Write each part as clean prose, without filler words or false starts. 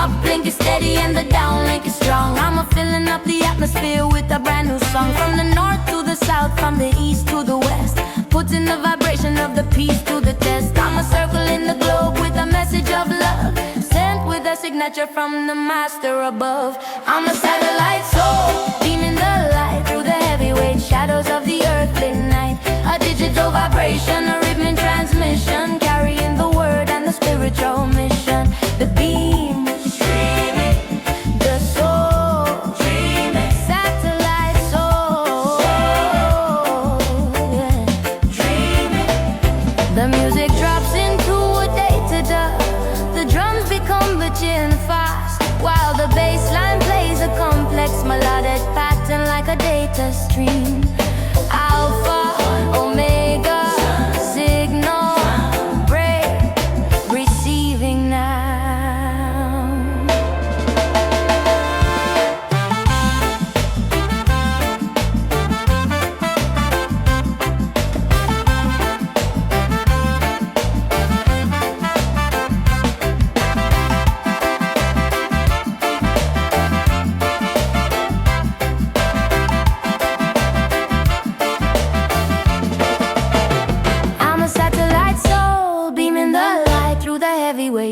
uplink is steady and the downlink is strong. I'm a filling up the atmosphere with a brand new song. From the north to the south, from the east to the west, putting the vibration of the peace to the test. I'm a circle in the globe with a message of love, sent with a signature from the master above. I'm a satellite soul, beaming the light through the heavyweight shadows of the earthly night. A digital vibration, a rhythm transmission, carrying the word and the spiritual mission. The beam, streaming, the soul, dreaming, satellite soul, yeah. Dreaming. The music drops into a data, the drums become bitchin' fast, while the bass line plays a complex melodic pattern like a data stream. Alpha, omega, signal, break, receiving now.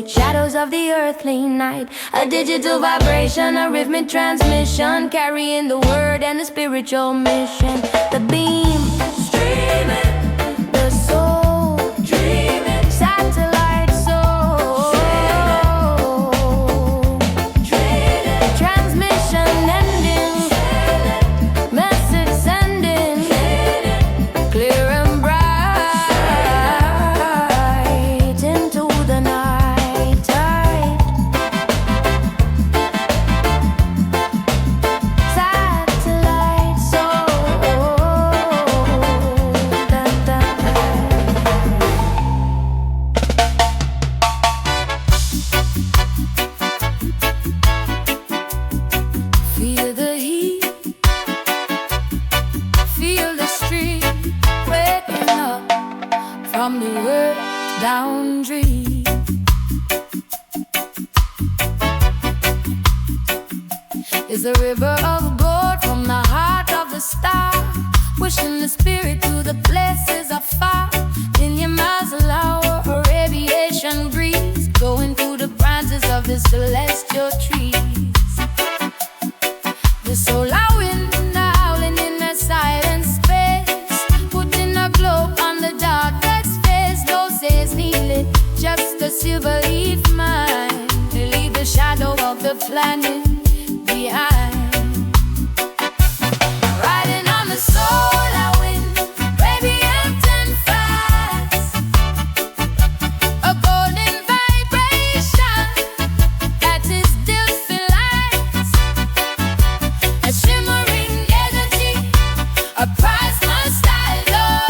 Shadows of the earthly night, a digital vibration, a rhythmic transmission, carrying the word and the spiritual mission. The beam, streaming, the soul, dreaming, satellite soul, dreaming, transmission ending, message sending, clear and bright into the night. From the earth down dream, is a river of gold from the heart of the star, wishing the spirit to the places afar. Million miles an hour, a radiation breeze going through the branches of the celestial trees. The solar wind howling in the silent space, putting a glow on the dark. Needed just a silver leaf mind to leave the shadow of the planet behind. Riding on the solar wind, radiant and fast, a golden vibration that is still lights, a shimmering energy, a priceless love.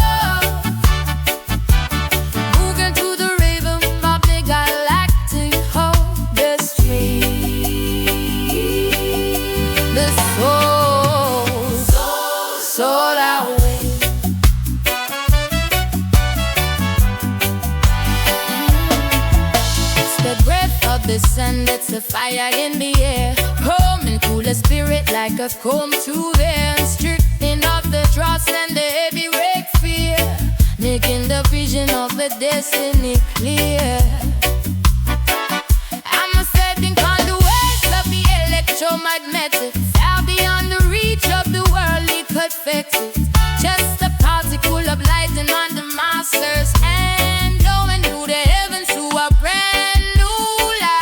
And it's a fire in the air, home and cool the spirit like a comb to wear, stripping off the dross and the heavy wreck fear, making the vision of the destiny clear. I'm a setting on the waves of the electromagnetic, far beyond the reach of the worldly perfected. Just a particle of lighting on the master's hand, going through the heavens to a brand new life.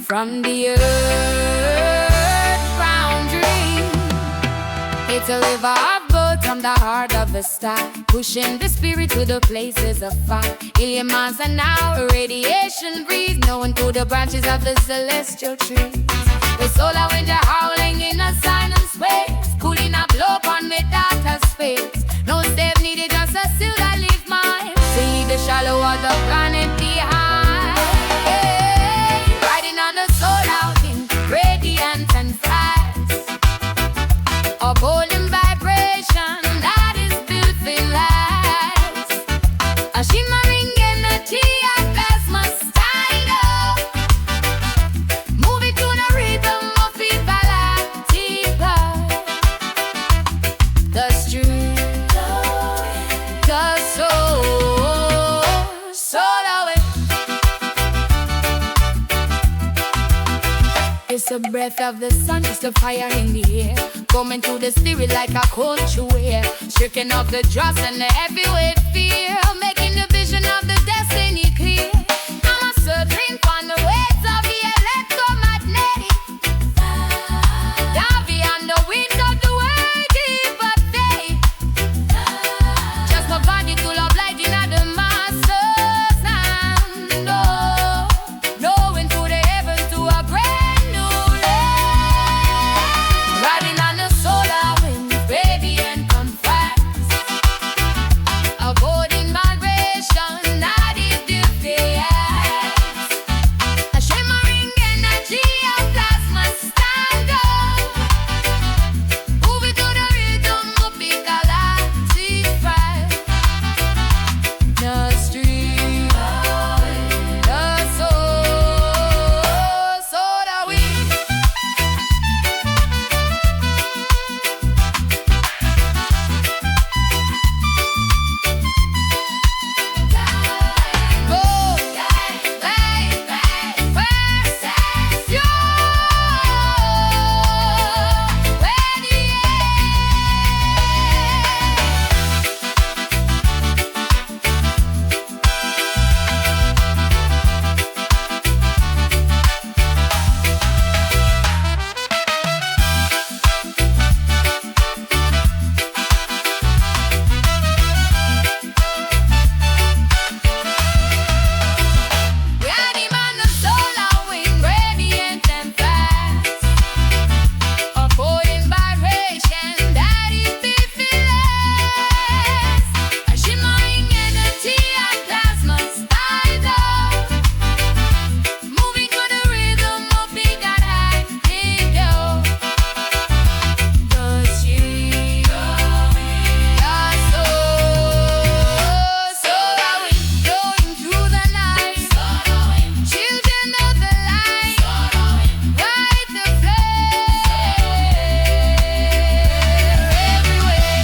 from the earth boundary. It's a river of gold from the heart of the sky, pushing the spirit to the places of fire. Million miles an hour, radiation breeze, knowing through the branches of the celestial trees. The solar wind are howling in a silent space, cooling up low on the data space. No step needed, just a seal that leaves mine. See the shallow of the planet behind. Hey, riding on the solar wind, radiant and fast. A golden vibration that is built to last. A shimmering energy at last must stand up. Move it to the rhythm of the galactic light. The street, the soul, solar wind. It's the breath of the sun, it's the fire in the air, coming to the spirit like a country where, shaking off the dross and the heavyweight fear, making the vision of the destiny clear. I'm a circling on the waves of the electromagnetic, down beyond the winds of the world deeper day. Just my body full of light in the master's hand, oh, knowing through the heavens to a brand new land. Riding on the solar wind, radiant and fast. A golden vibration that is defiant. A shimmering energy of plasma stand up. Move it to the rhythm of the galactic fight. The street, the soul, solar wind. Riding on the solar wind, radiant and fast. A golden vibration that is deathless. A shimmering energy at plasma stand up. Moving to the rhythm of the galactic dove. The street, the soul, solar wind, blowing through the night. Children of the light, light the flame everywhere.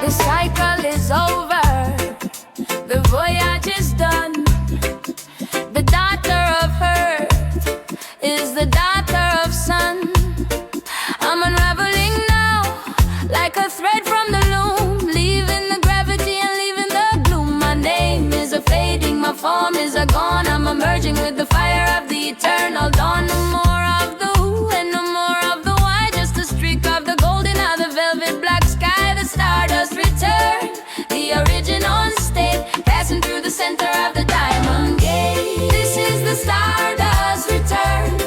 The cycle is over, the voyage is done. The daughter of earth is the daughter of sun. I'm unraveling now, like a thread from the loom, leaving the gravity and leaving the gloom. My name is a fading, my form is a gone. I'm emerging with the fire of the eternal dawn. No more of the who and no more of the why, just a streak of the golden out the velvet black sky. The stardust return, the original state, passing through the center of the diamond gate. This is the stardust return,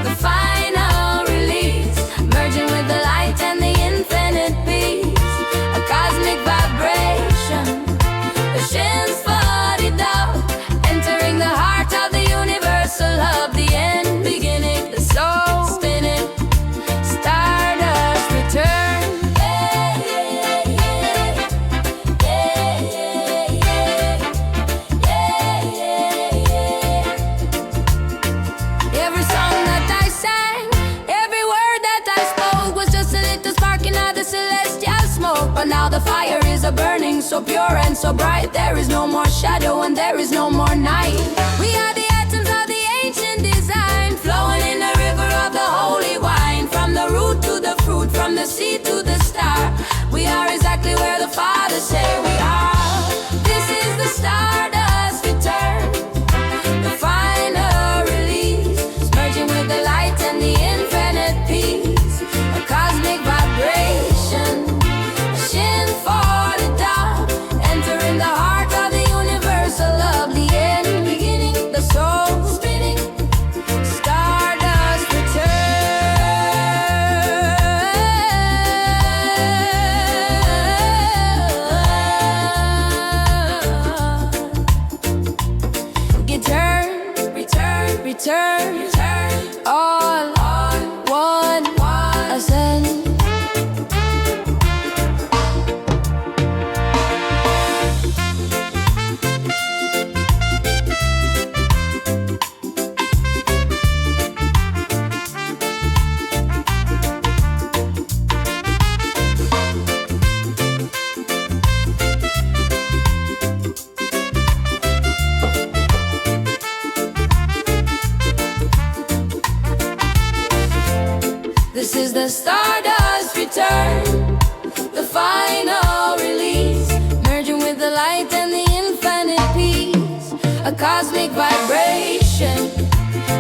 the final release, merging with the light and the infinite peace. A cosmic vibration, the shins bodied out, entering the heart of the universal hub, the end beginning, the soul spinning, stardust return. Yeah, yeah, yeah, yeah, yeah, yeah, yeah. shining so pure and so bright. There is no more shadow and there is no more night. We are the atoms of the ancient design, flowing in the river of the holy wine. From the root to the fruit, from the seed to the star, we are exactly where the Father say we are. This is the stardust return, the final release, merging with the light and the infinite peace. A cosmic vibration, a shin for the dark, entering the heart of the universal love. The end, beginning, the soul spinning, stardust return, all one ascend. This is the stardust return, the final release, merging with the light and the infinite peace. A cosmic vibration,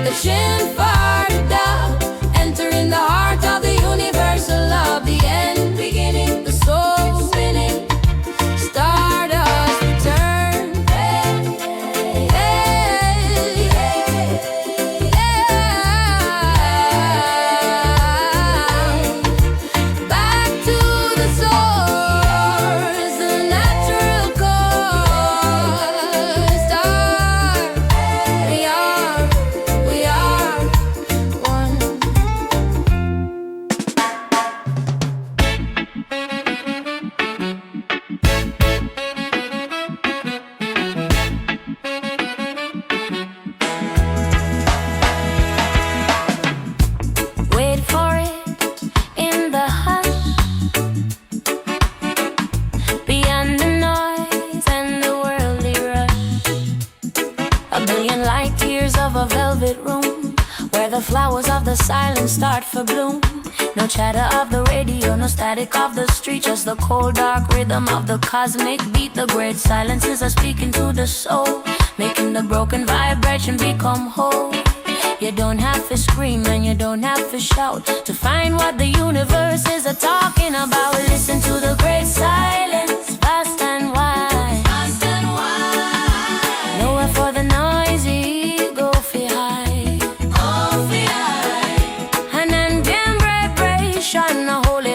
the shin far dark, entering the heart of the universal love. The end, beginning, the soul spinning, stardust return. A velvet room where the flowers of the silence start for bloom. No chatter of the radio, no static of the street, just the cold dark rhythm of the cosmic beat. The great silences are speaking to the soul, making the broken vibration become whole. You don't have to scream and you don't have to shout to find what the universe is talking about. Listen to the great silence, vast and wide, vast and wide. Nowhere for the noisy a holy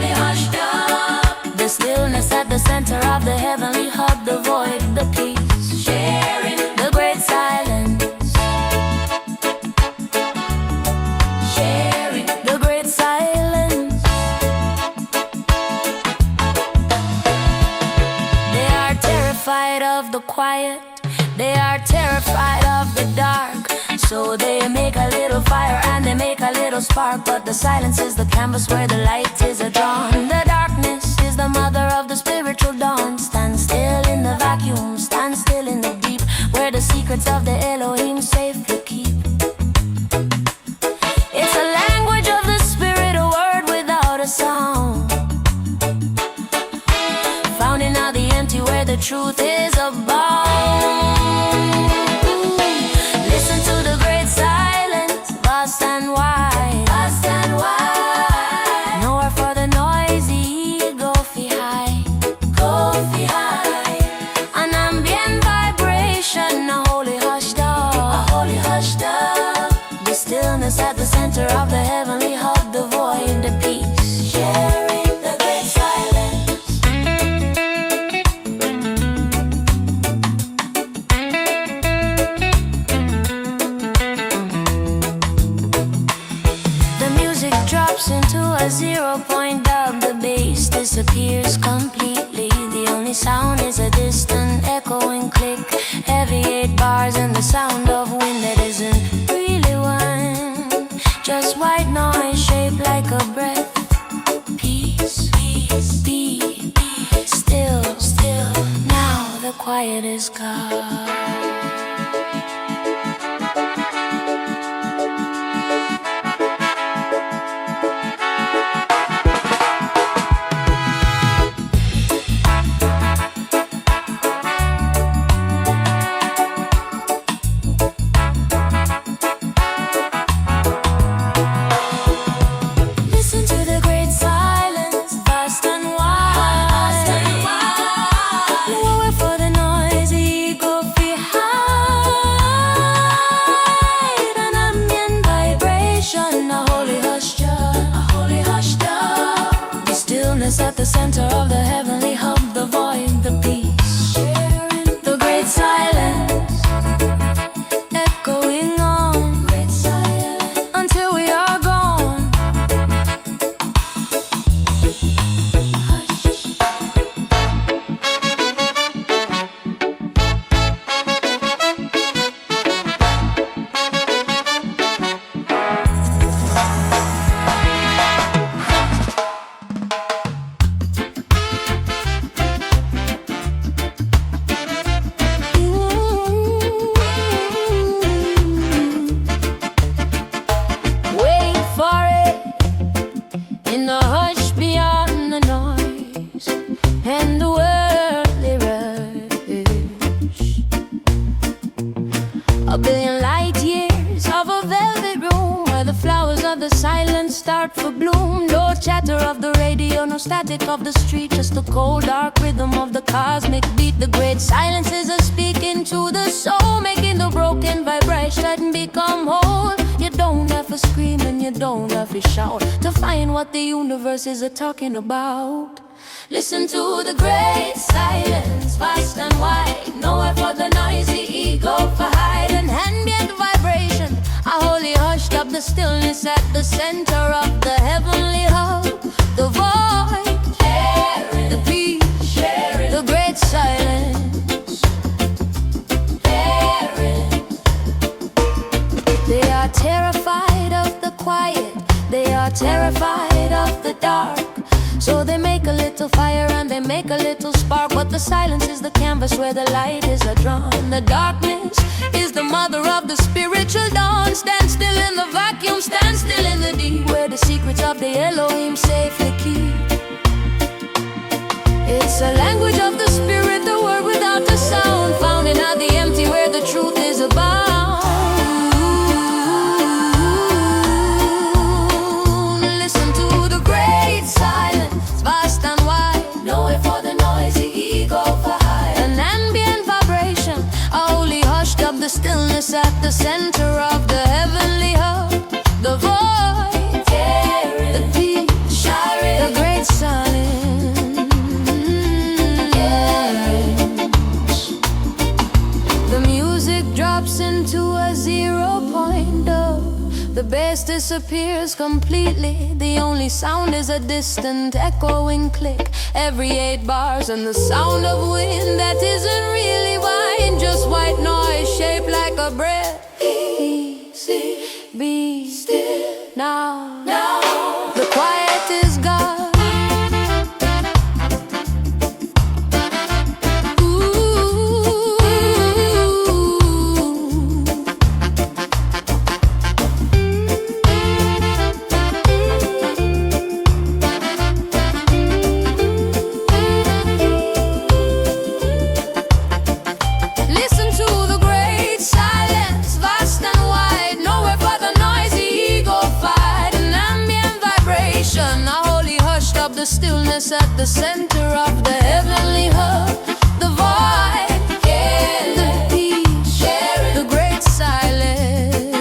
hushed up, the stillness at the center of the heavenly hub, the void, the peace, sharing the great silence, sharing the great silence. They are terrified of the quiet, they are terrified of the dark. So they make a little fire and they make a little spark, but the silence is the canvas where the light is drawn. The darkness is the mother of the spiritual dawn. Stand still in the vacuum, stand still in the deep, where the secrets of the Elohim safely keep. It's a language of the spirit, a word without a sound, found in all the empty where the truth is abound. Listen to the great silence, vast and wide, vast and wide. Nowhere for the noisy, go fi high, go fi high. An ambient vibration, a holy hushed up, a holy hushed up. The stillness at the center of the heavenly hub, the void, the peace, sharing the great silence. Into a 0-point dub, the bass disappears completely. The only sound is a distant echoing click. Heavy 8 bars and the sound of wind that isn't really one, just white noise shaped like a breath. Peace, peace, peace. quiet is God. At the center of the heavenly hub, the void, the peace, the great silence, echoing on, great silence, until we are gone. In the hush beyond the noise and the worldly rush, a billion light years of a velvet room where the flowers of the silence start for bloom. No chatter of the radio, no static of the street, just the cold dark rhythm of the cosmic beat. The great silence is a speaking to the soul, making the broken vibration become whole. You don't have to scream and you don't have to shout to find what the universe is talking about. Listen to the great silence, vast and wide, nowhere for the noisy ego to hide. An ambient vibration, a holy hushed up the stillness at the center of the heavenly hub. The void, the peace, the great silence. They are terrified of the quiet, they are terrified of the dark. So they make a little fire and they make a little spark, but the silence is the canvas where the light is drawn. The darkness is the mother of the spiritual dawn. Stand still in the vacuum, stand still in the deep, where the secrets of the Elohim safely keep. It's a language of the spirit, the word without the sound, found in out the empty where the truth is abound. The stillness at the center of the heavenly hub, the void, the peace, the great silence. The music drops into a 0 point. The bass disappears completely. The only sound is a distant echoing click every 8 bars, and the sound of wind that isn't really wine, just white noise shaped like a breath. Easy, be still now. The quiet is God. The stillness at the center of the heavenly hub, the void, the peace, the great silence.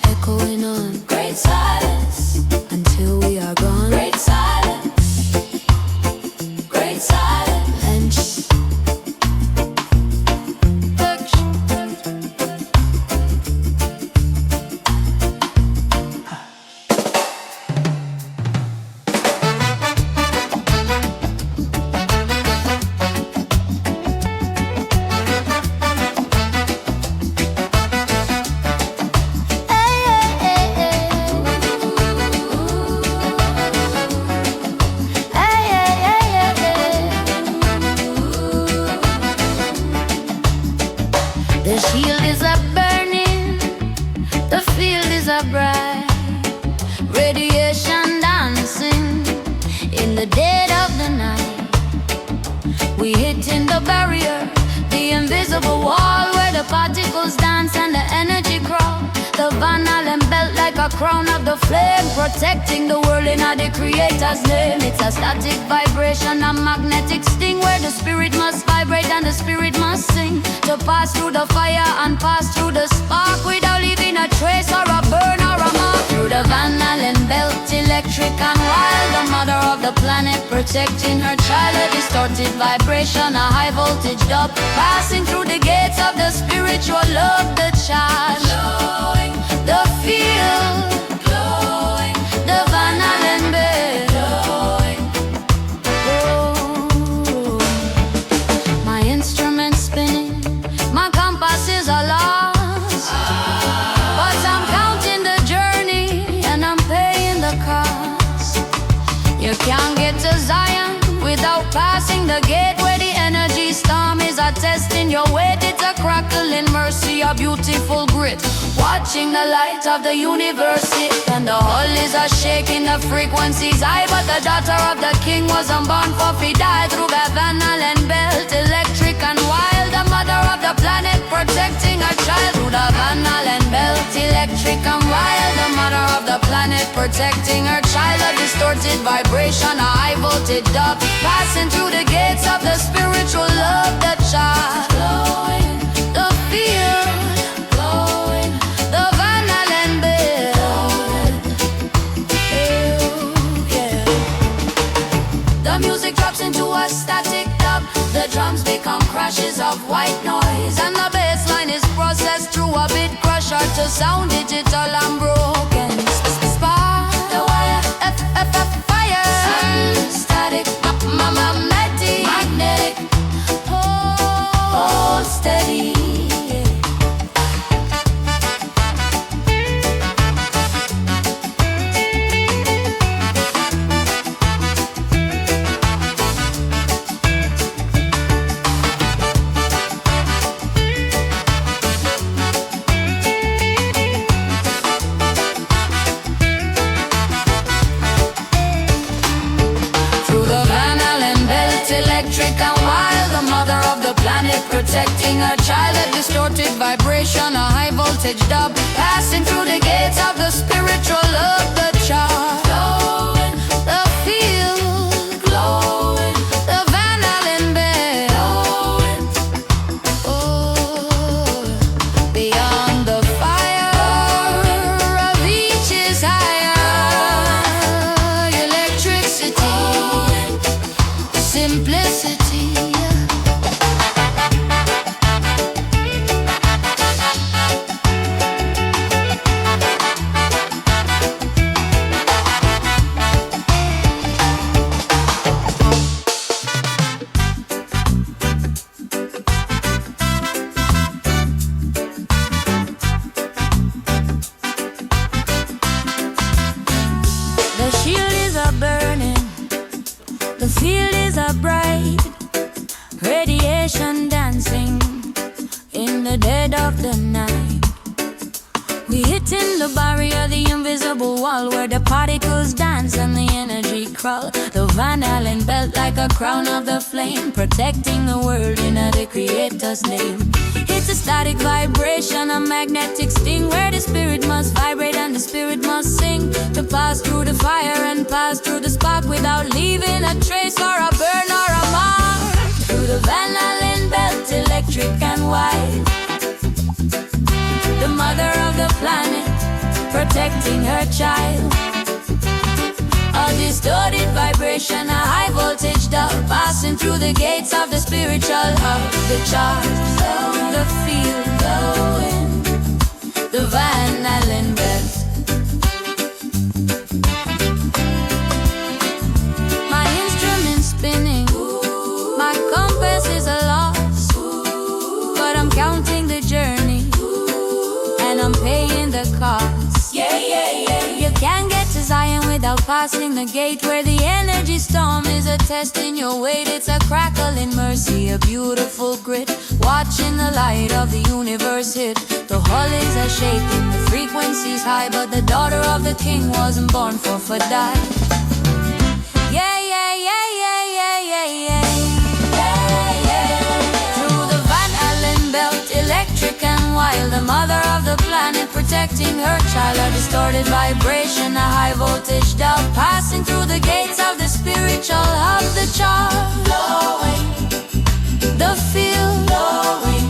Echoing on, great silence, until we are gone. Great silence, great silence. And The shield is a burning, the field is a bright, radiation dancing in the dead of the night. We hitting the barrier, the invisible wall where the particles dance and the energy crawl. The Van Allen belt like a crown of the flame, protecting the world in the Creator's name. It's a static vibration, a magnetic sting, where the spirit must vibrate and the spirit must sing. To pass through the fire and pass through the spark without leaving a trace or a burn or a mark. Through the Van Allen belt, electric and wild, the mother of the planet protecting her child. A distorted vibration, a high voltage dub, passing through the gates of the spiritual love. The child glowing, the field glowing, the Van Allen belt glowing. Oh, my instrument spinning, my compasses are lost, but I'm counting the journey and I'm paying the cost. You can't get to Zion without passing the gate where the energy storm is a testing your weight. It's a crackling mercy, a beautiful grit, watching the light of the universe hit. And the hull is a shaking, the frequencies high, but the daughter of the king wasn't born for he died. Through the Van Allen belt, electric and wild, the mother of the planet protecting her child. Through the Van Allen belt, electric and wild, the mother of the planet protecting her child. A distorted vibration, a high voltage dub, passing through the gates of the spiritual love. The child glowing, the field glowing, the Van Allen belt. Yeah. The music drops into a static dub, the drums become crashes of white noise, and the bass line is processed through a bit crusher to sound digital and broken. Spark the wire, fire, static, magnetic, hold steady. Electric and wild, the mother of the planet protecting her child. A distorted vibration, a high voltage dub, passing through the gates of the spiritual love. The child glowing, the field glowing, the Van Allen belt glowing. Oh, beyond the fire, reaches higher. Electricity, simplicity. The shield is a burning, the field is a bright, radiation dancing in the dead of the night. We hitting the barrier, the invisible wall where the particles dance and the energy crawl. The Van Allen belt like a crown of the flame, protecting the world in the Creator's name. It's a static vibration, a magnetic sting, where the spirit must vibrate and the spirit must sing. To pass through the fire and pass through the spark without leaving a trace or a burn or a mark. Through the Van Allen belt, electric and wild, the mother of the planet protecting her child. A distorted vibration, a high voltage dub, passing through the gates of the spiritual hub. The charts on the field glowing, the Van Allen belt. My instrument spinning, my compass is a loss, but I'm counting the journey and I'm paying the cost. Yeah, yeah, yeah. You can't get to Zion without passing the gate where the energy storm is is a test in your weight, it's a crackle in mercy, a beautiful grit. Watching the light of the universe hit. The hull is a shaking, the frequency's high, but the daughter of the king wasn't born for die. Yeah, yeah, yeah, yeah, yeah, yeah, yeah. Yeah, yeah. Through the Van Allen belt, electric and wild, the mother of the planet protecting her child. A distorted vibration, a high voltage dove, passing through the gates of the spiritual hub. The charm blowing, the field blowing,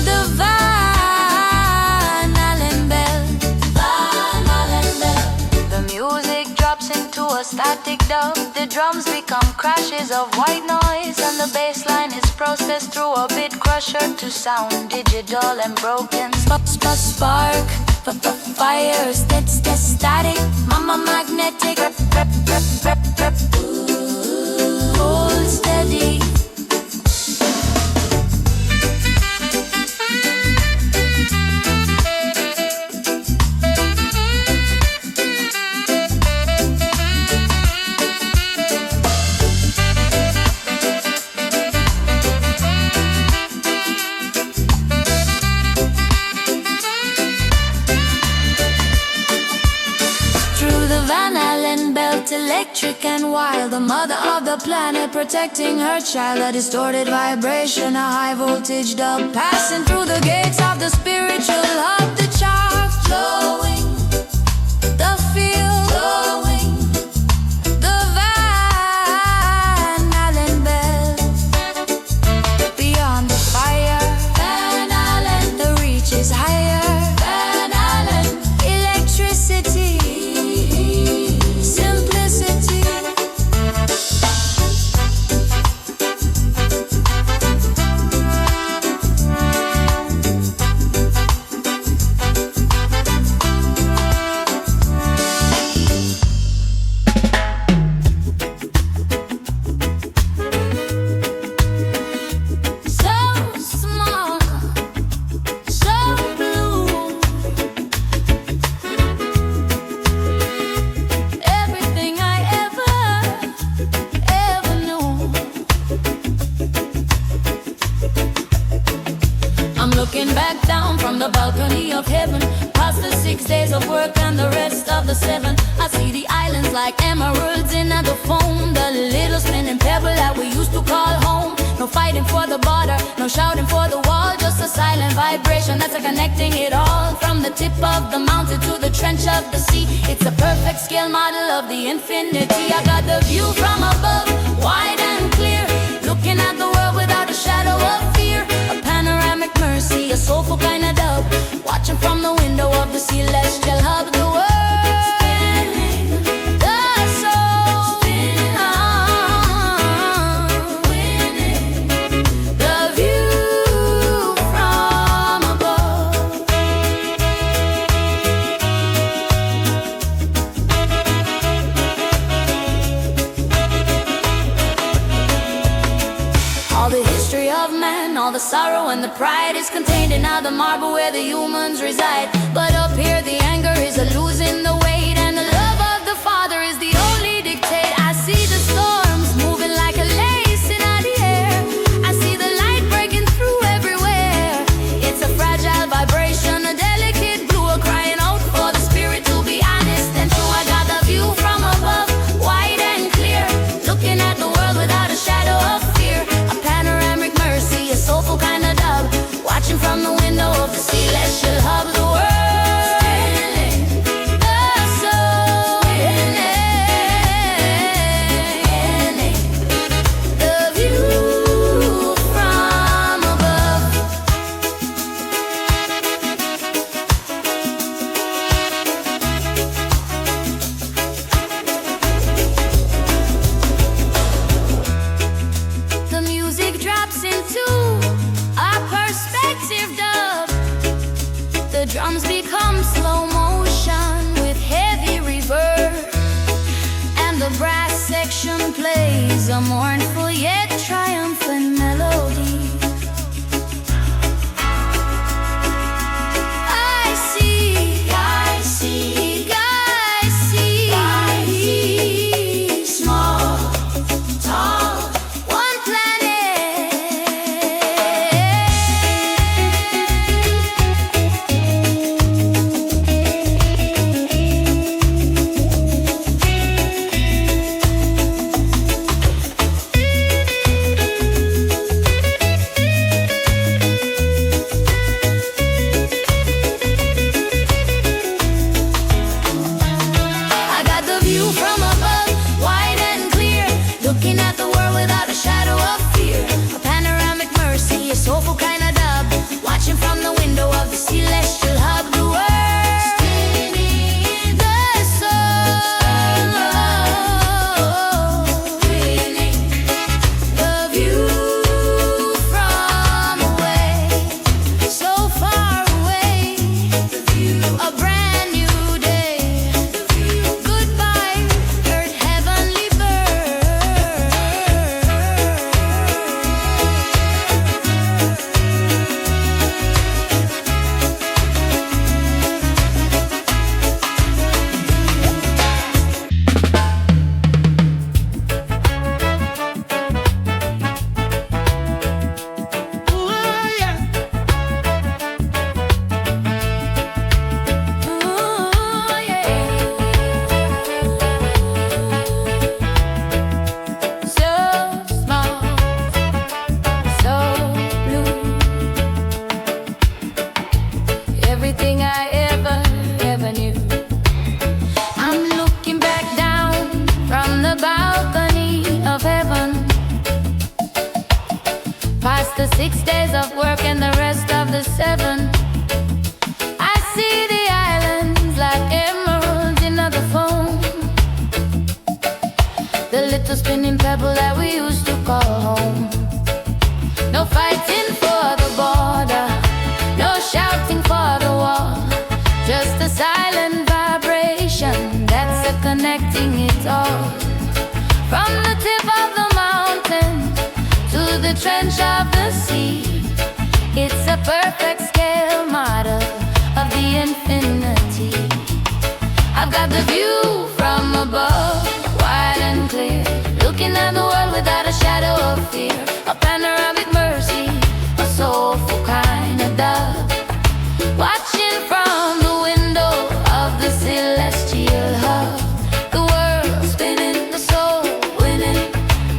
the Van Allen belt, Van Allen belt. The music drops into a static dub. The drums become crashes of white noise, and the bass line is processed through a bit crusher to sound digital and broken. Spark, fire, static, mama magnetic, hold steady. Electric and wild, the mother of the planet protecting her child. A distorted vibration, a high voltage dub, passing through the gates of the spiritual hub. The charm flowing, the field glowing, the Van Allen belt. Beyond the fire, Van Allen, the reach is higher. Van Allen, electricity, looking back down from the balcony of heaven, past the 6 days of work and the rest of the 7. I see the islands like emeralds in the foam, the little spinning pebble that we used to call home. No fighting for the border, no shouting for the wall, just a silent vibration that's connecting it all. From the tip of the mountain to the trench of the sea, it's a perfect scale model of the infinity. I got the view from above, wide and clear, looking at the world without a shadow of fear. A panoramic mercy, a soulful kind of dub, watching from the window of the celestial hub. The world spinning, the soul spinning, winning, the view from above. All the history of man, all the sorrow and the pride is contained in all the marble where the humans reside. But up here the anger is a losing the weight, and the love of the Father is the only dictate. I see the storms moving like a lace in the air. I see the light breaking through everywhere. It's a fragile vibration, a delicate blue, crying out for the spirit to be honest and true. I got the view from above, wide and clear, looking at the world without a shadow of fear. A panoramic mercy, a soulful kind of dub, watching from the window of the celestial hub. The world spinning, the soul winning, the view from above. The music drops into a perspective dub. The drums become slow motion with heavy reverb, and the brass section plays a mournful yet triumphant melody. I see, small little spinning pebble that we used to call home. No fighting for the border, no shouting for the wall, just a silent vibration that's a connecting it all. From the tip of the mountain to the trench of the sea, it's a perfect scale model of the infinity. I've got the view from above, wide and clear, looking at the world without a shadow of fear. A panoramic mercy, a soulful kind of dove, watching from the window of the celestial hub. The world spinning, the soul winning,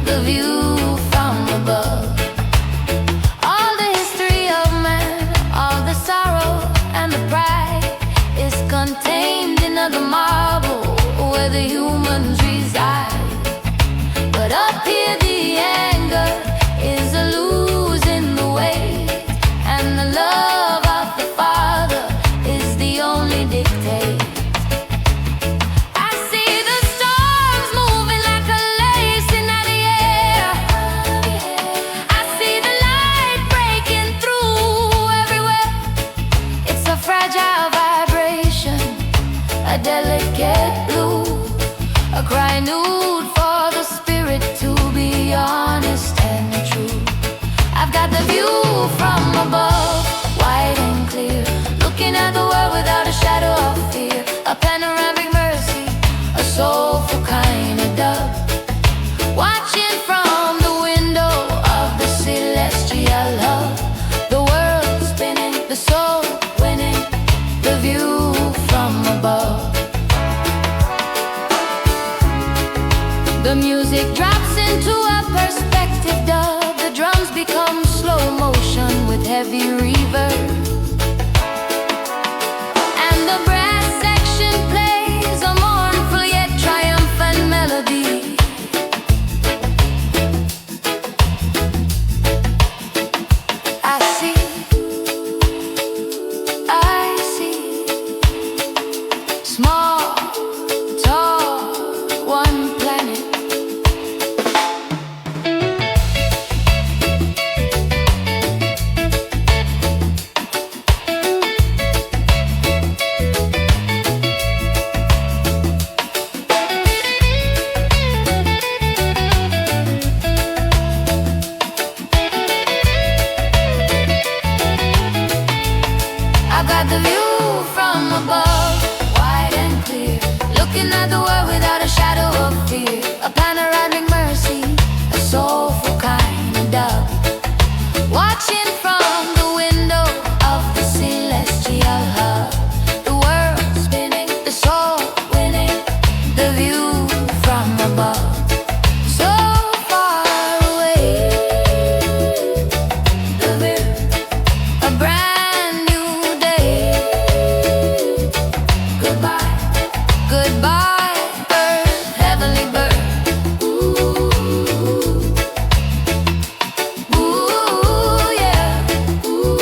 the view from above. All the history of man, all the sorrow and the pride is contained in the marble where the humans reside. But up here the anger is a losing the weight, and the love of the Father is the only dictate. I see the storms moving like a lace in the air. I see the light breaking through everywhere. It's a fragile vibration, a delicate blue, a cry nude for the spirit to be honest and true. I've got the view from above, wide and clear, looking at the world without a shadow of fear. A panoramic mercy, a soulful kind of dove, watching from the window of the celestial love. The world spinning, the soul winning, the view from above. The music drops into a perspective dub. The drums become slow motion with heavy reverb, and the brass section plays a mournful yet triumphant melody. I see, small, tall, one planet. I've got the view from above, wide and clear, looking at the world without a shadow of fear. A panoramic mercy, a soulful kind of dove, watching from the window of the celestial hub. The world spinning, the soul winning, the view from above. So far away, the view, a brand new day. Goodbye, goodbye, earth, heavenly birth. Ooh, ooh, yeah. Ooh.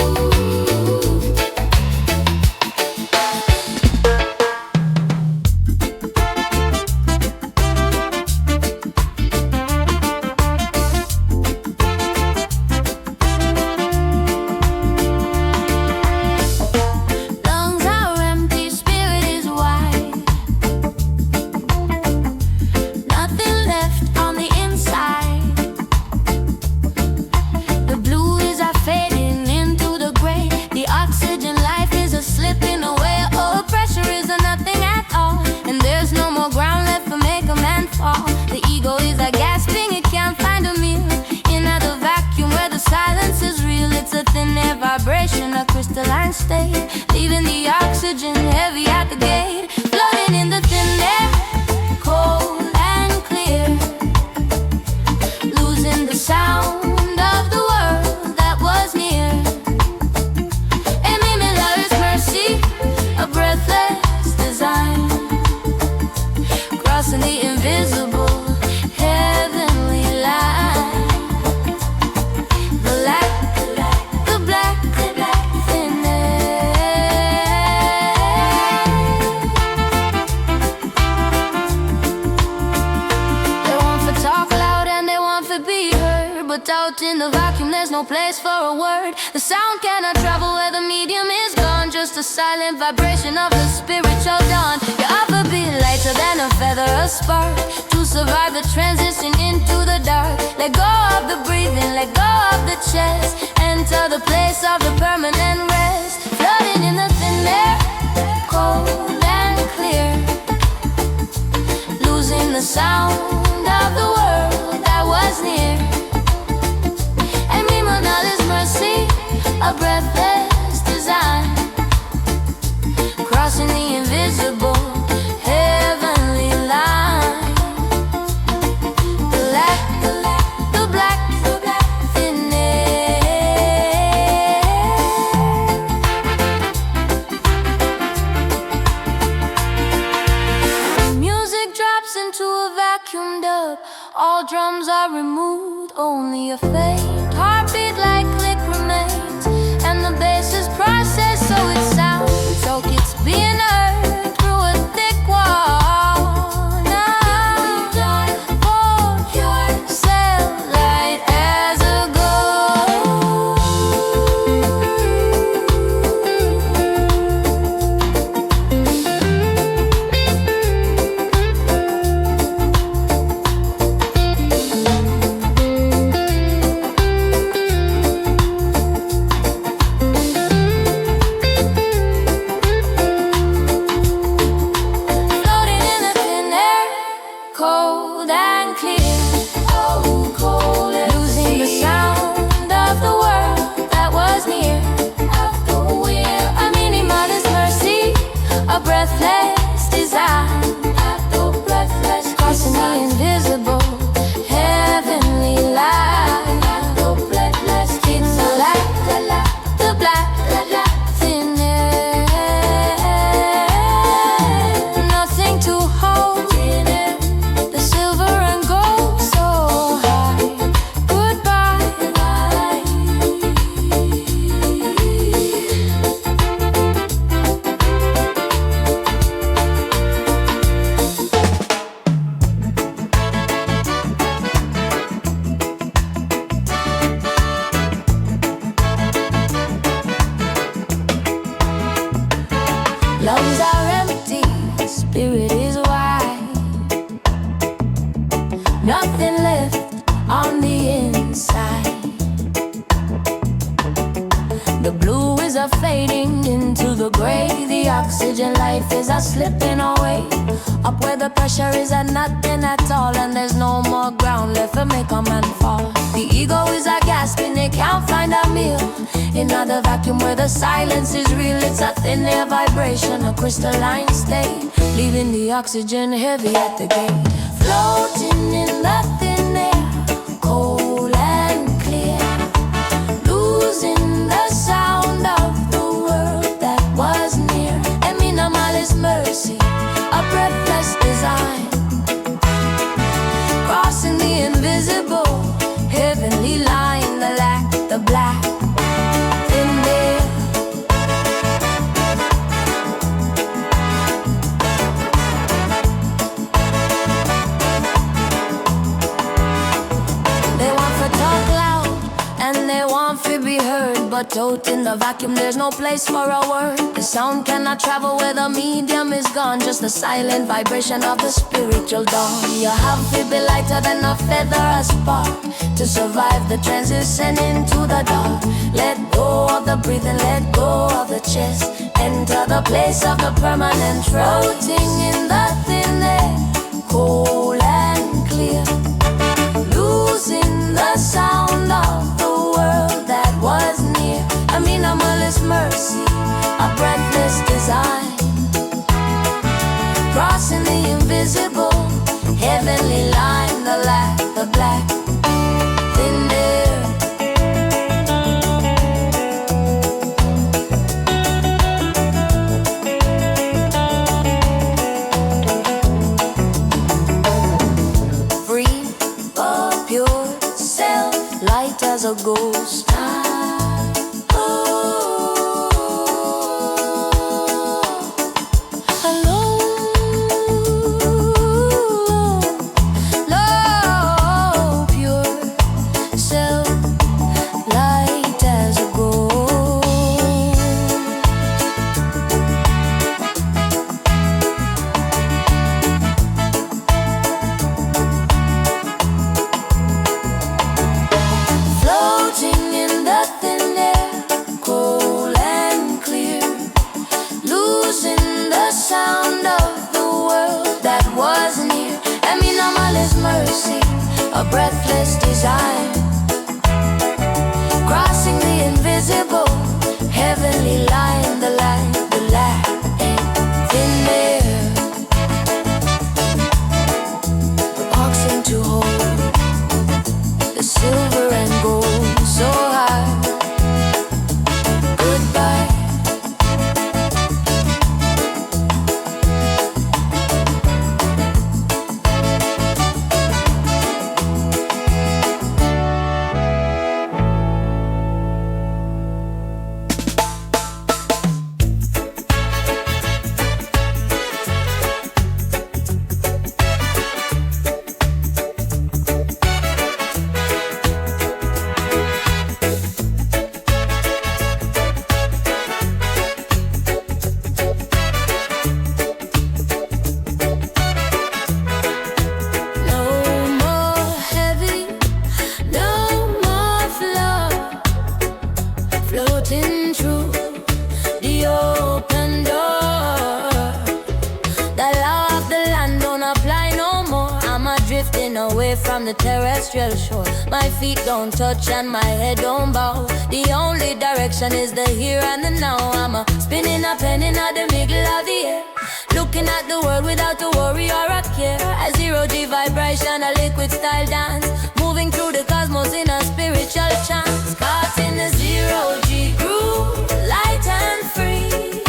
Lungs are empty, spirit is wide. Nothing left on the inside. The blues are fading into the gray. The oxygen life is a slipping away. Oh, pressure is a nothing at all, and there's no more ground left to make a man fall. The ego is a gasping, it can't find a meal. In the vacuum where the silence is real, it's a thin air vibration, a crystalline state, leaving the oxygen heavy at the gate, floating in the thin air, cold and clear, losing the sound of the world that was near. Amy Miller's mercy, a breathless design, crossing the invisible heavenly line. The light, the black, thin air. Float in the vacuum, there's no place for a word. The sound cannot travel where the medium is gone. Just a silent vibration of the spiritual dawn. Your other be lighter than a feather, a spark, to survive the transition into the dark. Let go of the breathing, let go of the chest. Enter the place of the permanent rest. Floating in the thin air, cold and clear, losing the sound of the world that was near. And we will not His mercy, a breathless design, crossing the invisible heavenly line. The black, the black, the black thin air. Music drops into a vacuum dub. All drums are removed, only a faint heartbeat like click remains. And the bass is processed so it sounds so it's being heard through a thick wall. Now hold yourself light as a cold and clear, oh, cold and losing the sound of the world that was near. After we're a minimalist mercy, a breathless design. After breathless, crossing the invisible heavenly line. After breathless, it's the black, the black, thin air. Nothing to hold. Lungs are empty, spirit is wide. Nothing left on the inside. The blue is a fading into the gray. The oxygen life is a slipping away. Up where the pressure is at nothing at all. And there's no more ground left to make a man fall. The ego is a gasping, it can't find a meal. In the vacuum where the silence is real, it's a thin air vibration, a crystalline state, leaving the oxygen heavy at the gate. Floating in the thin air, cold and clear, losing the sound of the world that was near. And minimalist mercy, a breathless design, crossing the invisible heavenly line. The black in there. They want to talk loud and they want to be heard, but out in the vacuum there's no place for a word. The sound cannot travel where the medium is gone. Just the silent vibration of the spiritual dawn. You have to be lighter than a feather, a spark, to survive the transition into the dark. Let go of the breathing, let go of the chest. Enter the place of the permanent floating in the thin air, cold and clear, losing the sound of the world that was near. A minimalist mercy, a breathless design, crossing the invisible heavenly line. The black thin air. Free, pure self, light as a ghost. Oh. limitless design, crossing the invisible, heavenly line. The light, the light ain't thin there. The oxen to hold, the silver and gold so high. Goodbye. Floating through the open door. The law of the land don't apply no more. I'm drifting away from the terrestrial shore. My feet don't touch and my head don't bow. The only direction is the here and the now. I'm spinning a penny in the middle of the air, looking at the world without a worry or a care. A zero-G vibration, a liquid style dance, moving through the cosmos in a spiritual chance. Caught in the zero-G groove, light and free,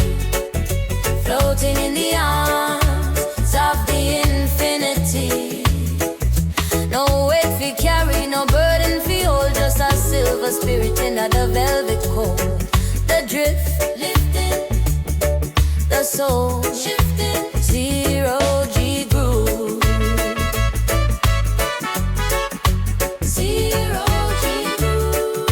floating in the arms of the infinity. No weight fi carry, no burden fi hold, just a silver spirit in the velvet coat. The drift lifting, the soul shifting, zero-G groove. Zero-G groove.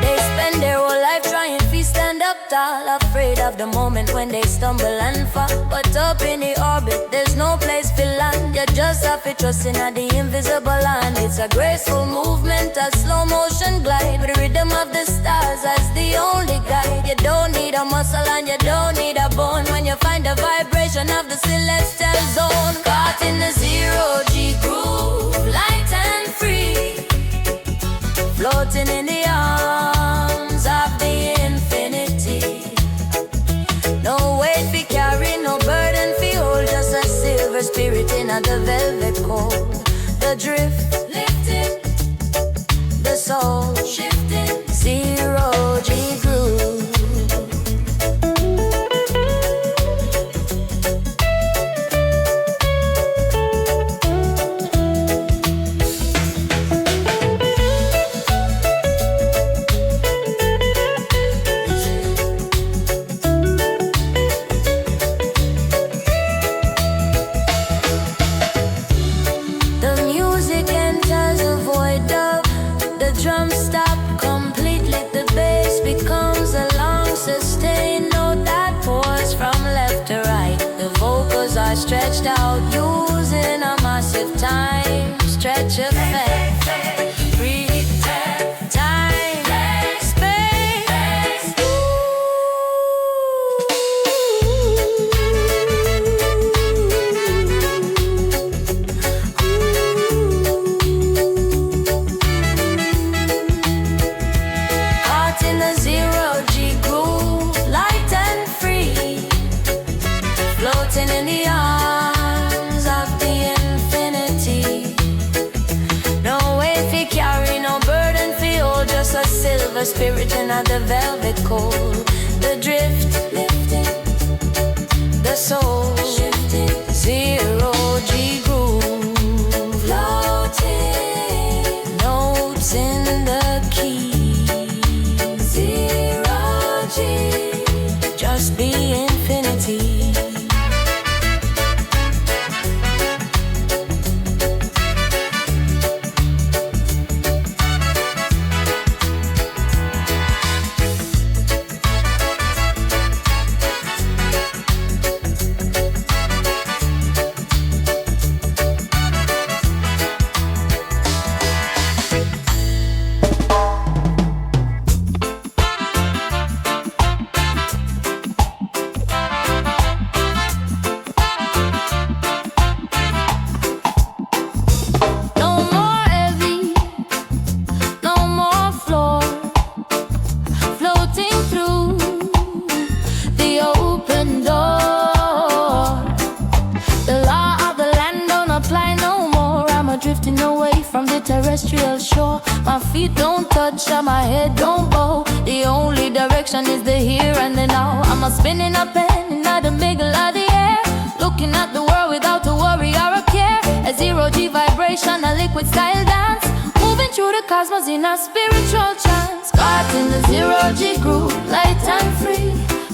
They spend their whole life trying to stand up tall, afraid of the moment when they stumble and fall. But up in the orbit, there's no place to land. You just have to trust in the invisible hand. It's a graceful movement, a slow motion glide, with the rhythm of the stars as the only guide. You don't need a muscle and you don't need a bone when you find the vibration of the celestial zone. Caught in the zero-G groove, light and free, floating in the arms of the infinity. No weight fi carry, no burden fi hold, just a silver spirit in the velvet coat. The drift lifting, the soul shifting, zero-G groove. Drums stop completely, the bass becomes a long sustained note that pours from left to right. The vocals are stretched out using a massive time stretch effect. Free time, space. In the zero-G groove, light and free, floating in the arms of the infinity. No weight fi carry, no burden fi hold, just a silver spirit in the velvet coat. The drift lifting, the soul shifting, zero-G groove, floating, notes in the key. Just be infinity. feet don't touch and my head don't bow. The only direction is the here and the now. I'm a spinning a pen in the middle of the air, looking at the world without a worry or a care. A zero-G vibration, a liquid style dance, moving through the cosmos in a spiritual trance. Caught in the zero-G groove, light and free,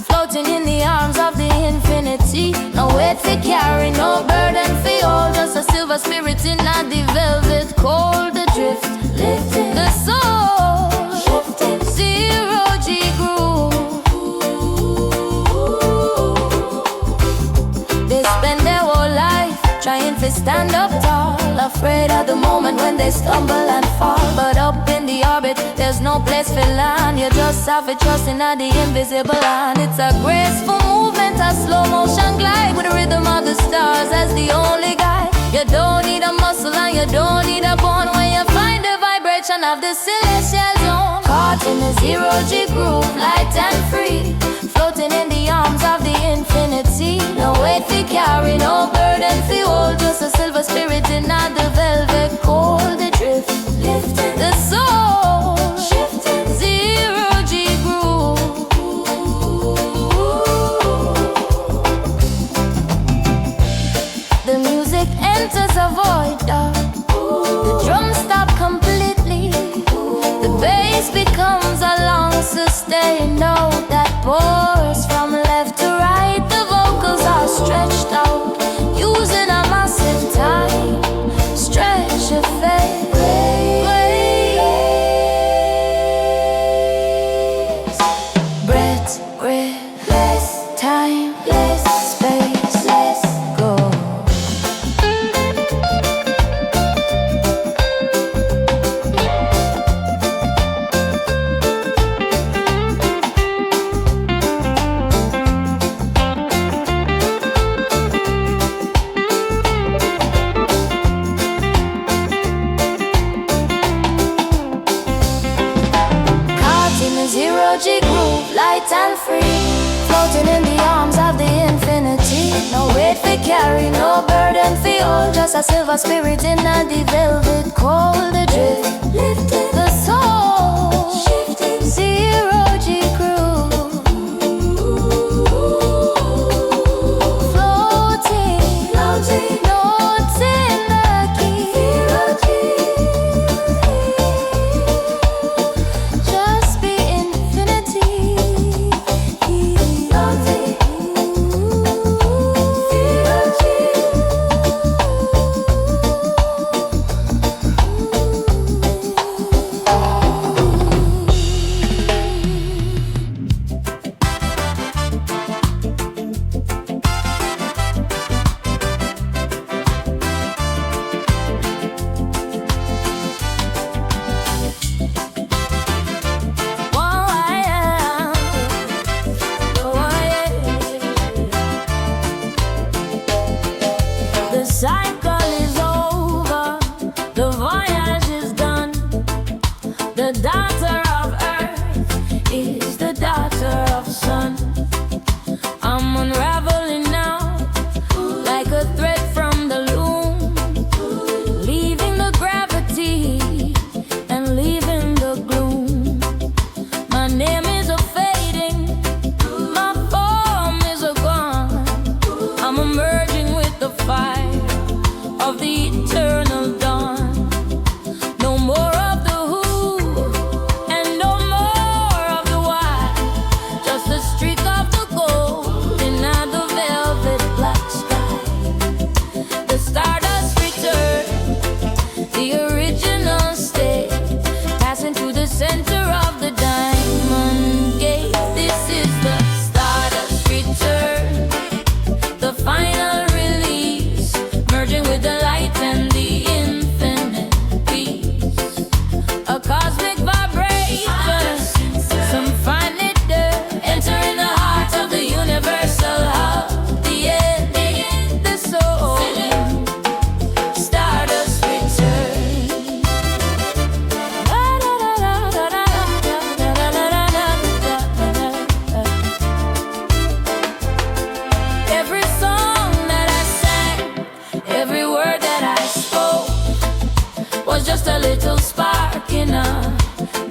floating in the arms of the infinity. No weight for carry, no burden for hold, just a silver spirit in the velvet cold. Adrift, lifting the soul, shifting zero-G groove. They spend their whole life trying to stand up tall, afraid of the moment when they stumble and fall. But up in the orbit, there's no place for land. You just have to trust in the invisible hand. It's a graceful movement, a slow motion glide, with the rhythm of the stars as the only guide. You don't need a muscle and you don't need a bone when you find the vibration of the celestial zone. Caught in the zero-G groove, light and free, floating in the arms of the infinity. No weight to carry, no burden to hold, just a silver spirit in the velvet cold. Adrift, lifting the soul, shifting zero-G groove. The music enters a void, the drums stop completely, the bass becomes a long sustained note that pours from left to right. The vocals are stretched out, using a massive time stretch of faith. Breath, breathless, timeless, spaceless, go. Zero-G groove, light and free, floating in the arms of the infinity. No weight for carry, no burden for hold, just a silver spirit in the velvet cold. Adrift, lifting the soul, shifting zero-G groove, floating, floating, notes in the key. Zero-G.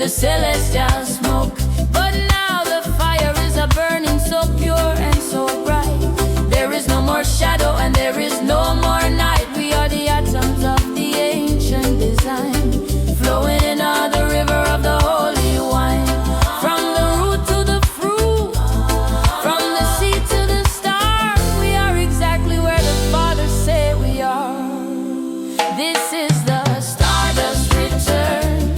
celestial smoke. But now the fire is a burning so pure and so bright. There is no more shadow and there is no more night. We are the atoms of the ancient design, flowing in the river of the holy wine. From the root to the fruit, from the seed to the star, we are exactly where the Father said we are. This is the stardust return,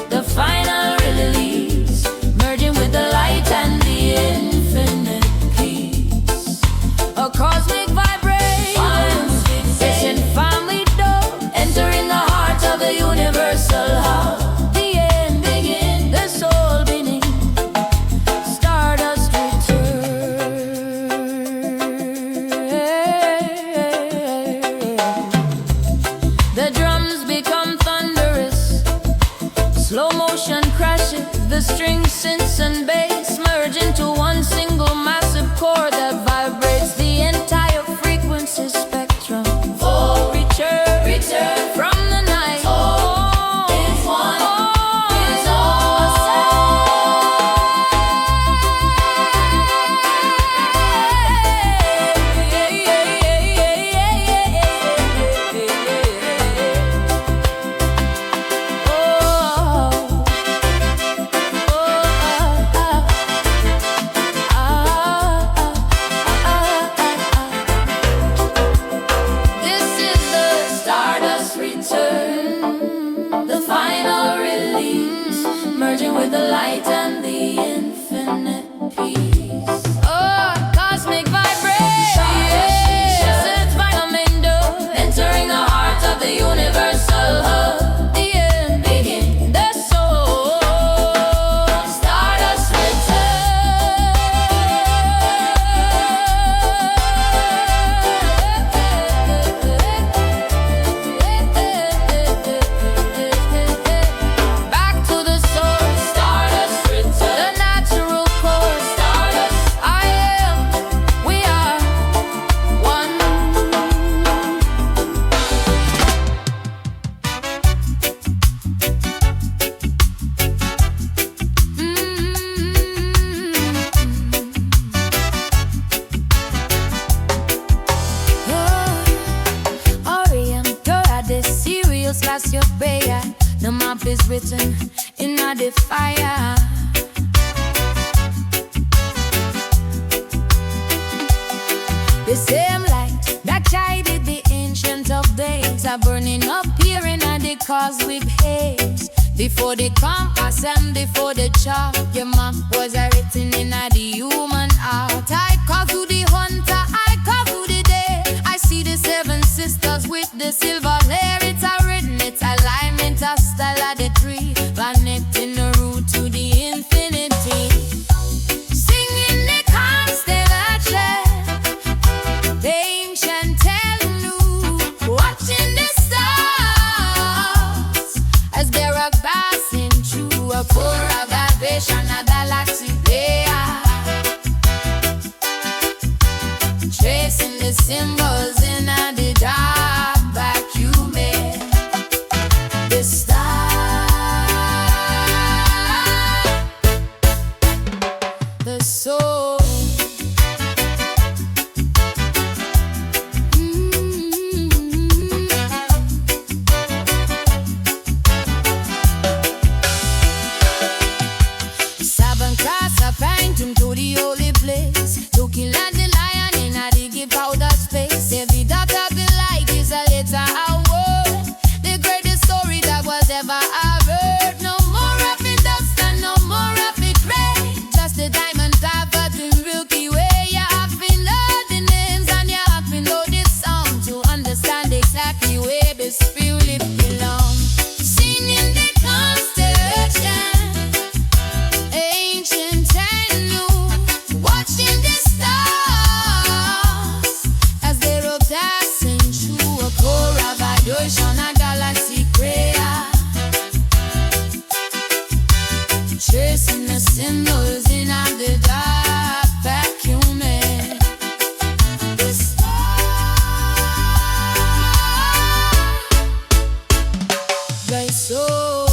the final release, merging with the light and the infinite peace. A cosmic vibration, session family door, entering the heart of the universal hub. The end begin, the soul beneath, stardust return. The drums become thunderous, slow motion crashes, the strings, synths and bass merge into one single massive chord that vibrates the entire frequency spectrum. Oh, return from the night. Oh, is one, is This is the stardust return, the final release, merging with the light and the infinite peace. Oh, cosmic vibration, sense vitamin entering the heart of the universal hub. The end begin, the soul, stardust return. Back to the source, stardust return. The natural core, stardust. I am, we are one. Orion, you're at the serious last your prayer. The map is written in the fire. The same light that guided the ancient of days are burning up here in the cosmic haze. Before the compass and before the chalk, your map was written in the human heart. I call to the hunter, I call to the day. I see the seven sisters with the silver layer. It's a rhythm, it's alignment, a style of the tree, connecting the root to the infinity. Singing the constellation, the ancient and new, watching the stars as they are passing through a core of vibration, a galaxy player, tracing the symbols in the dark vacuum. The star, the soul. Seven cross a phantom to the holy place, to kill the lion in a dig powder space. Every dot of the light is a letter a word, the greatest story that was ever heard. No more of it dust and no more of it rain, just the diamond path of the Milky Way. You have to know the names and you have to know the song to understand exactly where the spirit belongs. Singing the constellation, ancient and new, watching the stars as they roll passing through a core of vibration, a galaxy prayer, tracing the symbols in the dark vacuum. The star, my soul.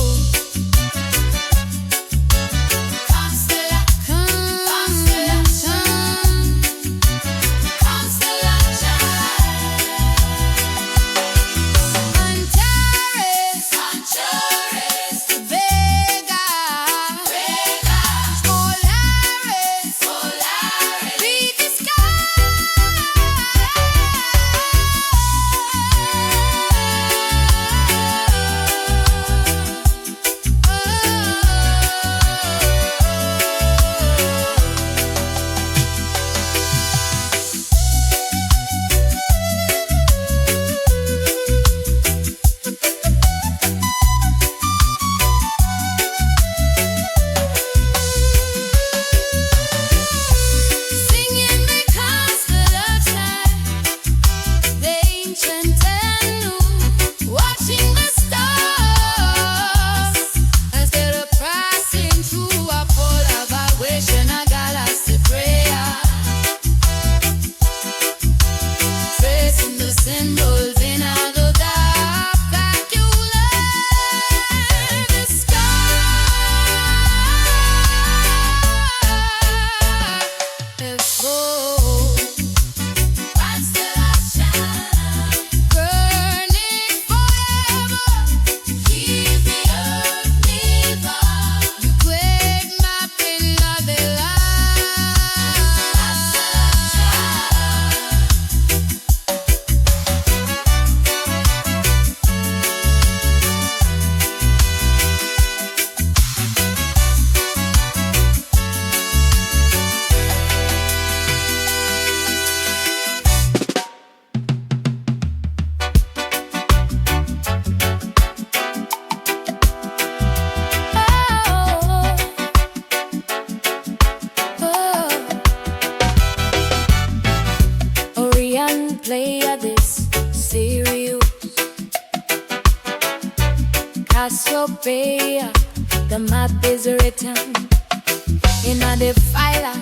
in the fyah.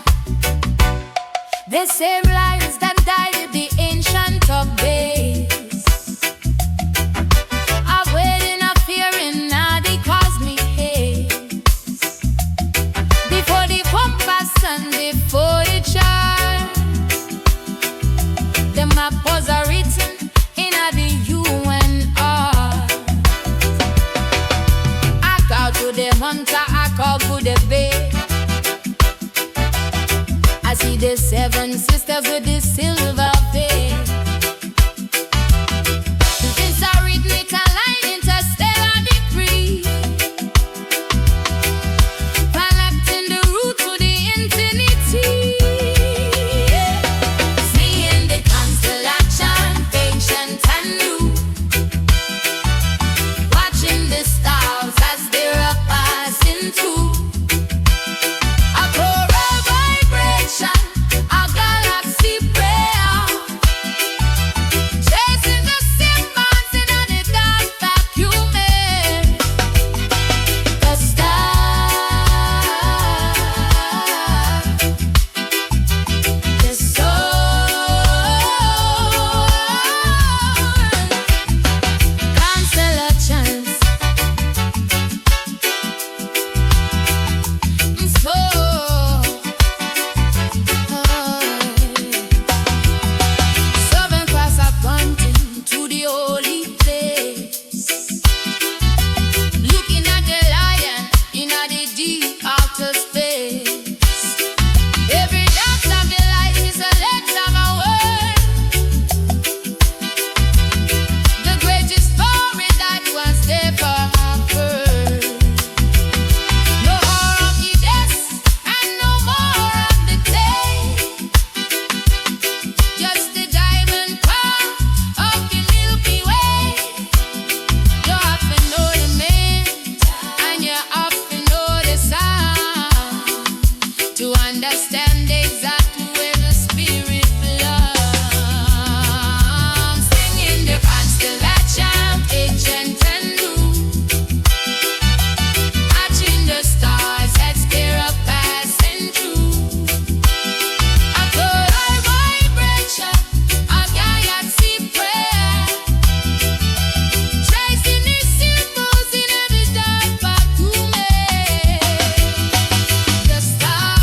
The same lions that died at the ancient of days are waiting up here in the cosmic haze. Before the compass and before the chart, the map was written in the UNR. I call to the hunter, I call to the bay. I see the seven sisters with the silver face. It's a rhythmical line, interstellar debris, connecting the root to the infinity. Seeing the constellation, ancient and new, watching the stars as they're passing through. Understand exactly where the spirit belongs. Singing the constellation, ancient and new, watching the stars as they're passing through. A cold vibration, a galaxy prayer, tracing the symbols in every dark vacuum. The stars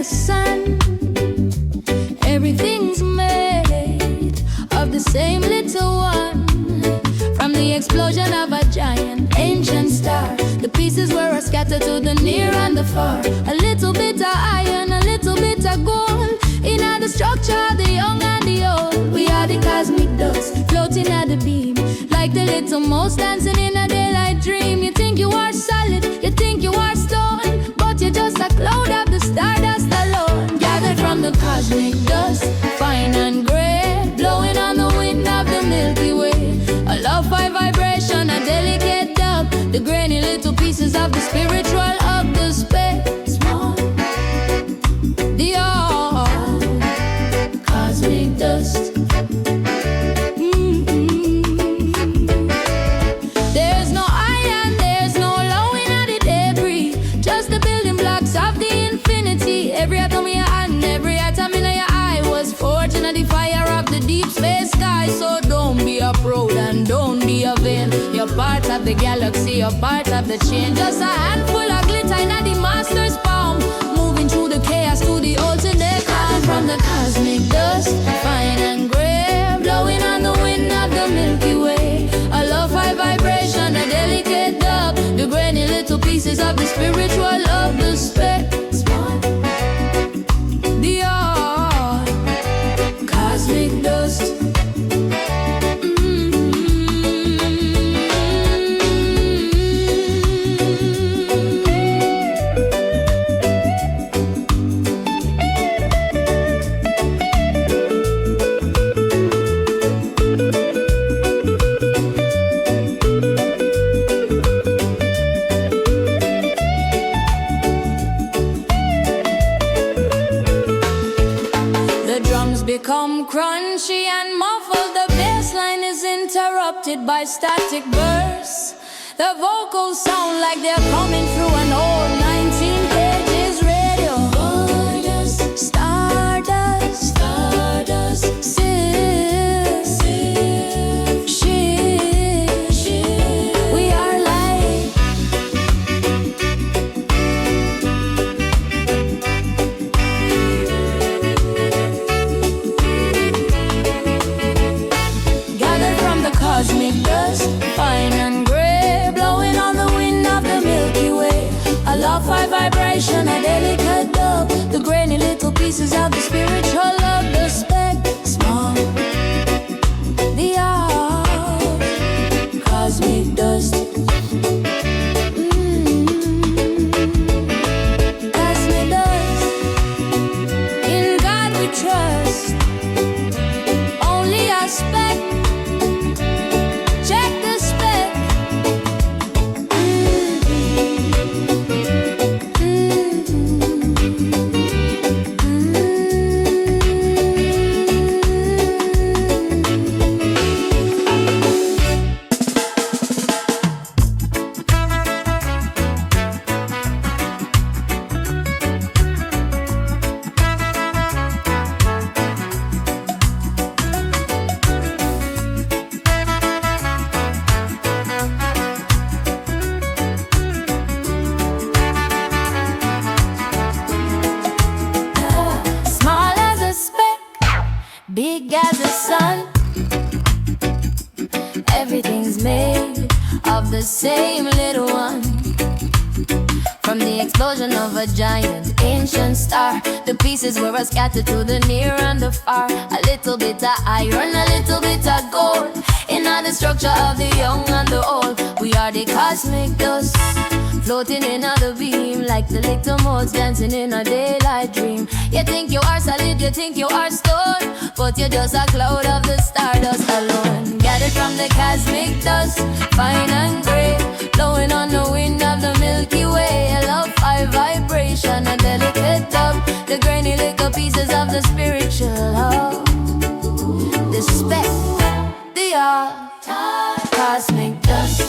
the sun. scattered to the near and the far. A little bit of iron, a little bit of gold. In the structure of the young and the old, we are the cosmic dust floating at the beam, like the little mouse dancing in a daylight dream. You think you are solid, you think you are stone, but you're just a cloud of the stardust alone. Gathered from the cosmic dust, fine and gray, blowing on the wind of the Milky Way. A lo-fi vibration, a delicate dub, the grainy little pieces of the spiritual of the space. The cosmic dust. There's no iron, there's no low in the debris, just the building blocks of the infinity. Every atom in your hand, every atom in your eye was forged in the fire of the deep space sky. So don't be a proud and don't be a vain. You're part of the galaxy, you're part of the chain. Just a handful of glitter in the master's palm, moving through the chaos to the ultimate calm. From the cosmic dust, fine and gray, blowing on the wind of the Milky Way. A lo-fi vibration, a delicate dub, the grainy little pieces of the spiritual of the space. The cosmic dust. Become crunchy and muffled, the bass line is interrupted by static bursts. The vocals sound like they're coming through an old 19 pages radio. Stardust, stardust, stardust, shift. We are light. Cosmic dust, fine and gray, blowing on the wind of the Milky Way. A lo-fi vibration, a delicate dub, the grainy little pieces of the spiritual of the spectrum. The cosmic dust. Cosmic dust. In God we trust. Only a speck. Check the spec. Big as the sun, everything's made of the same little one. From the explosion of a giant ancient star, the pieces were scattered to the near and the far. A little bit of iron, a little bit of gold, in the structure of the young and the old. We are the cosmic dust, floating in the beam, like the little motes dancing in a daylight dream. You think you are solid, you think you are stone, but you're just a cloud of the stardust alone. Gathered from the cosmic dust, fine and gray, blowing on the wind of the Milky Way. A lo-fi vibration, a delicate dub, the grainy little pieces of the spiritual love. The spec, the cosmic dust.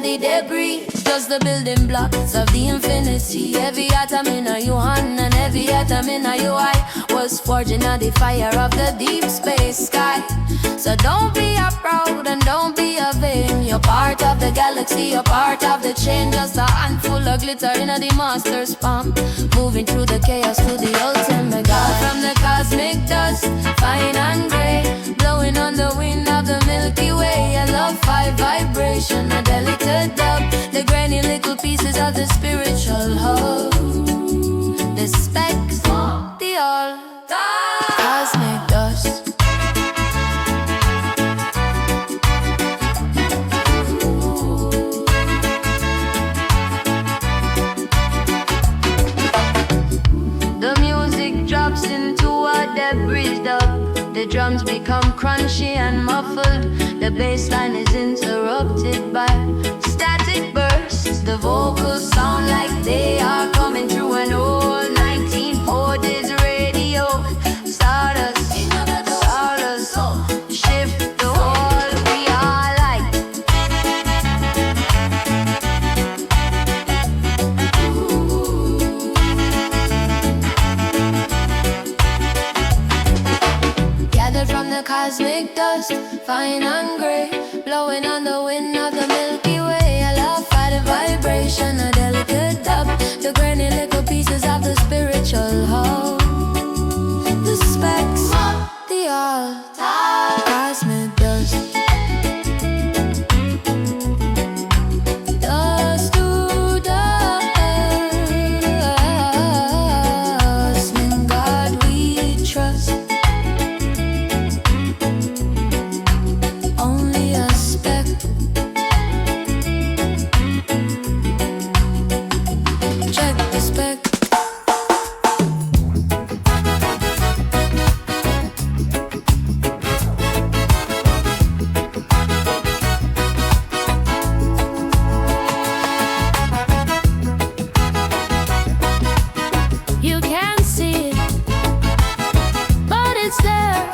The debris, just the building blocks of the infinity. Every atom in a you and every atom in a you I was forging out the fire of the deep space sky. So don't be a proud and don't be a vain. You're part of the galaxy, you're part of the chain, just a handful of glitter in the master's palm. Moving through the chaos to the ultimate God. From the cosmic dust, fine and gray, blowing on the wind of the Milky Way. I love fyah vibration, a delicate dub, the grainy little pieces of the spiritual hub. The specks, the all cosmic dust. The music drops into a debris dub. The drums become crunchy and muffled. The bass line is interrupted by static bursts. The vocals sound like they are coming through an old 1940s radio. Stardust, stardust, shift the world we are like. Gathered from the cosmic dust, fine and gray, blowing on the wind of the Milky Way. I love fyah vibration, a delicate dub, the grainy little pieces of the spiritual whole. The specks, the all cosmic dust. Dust to dust, in God we trust. Only a speck. Check the spec. You can't see it, but it's there,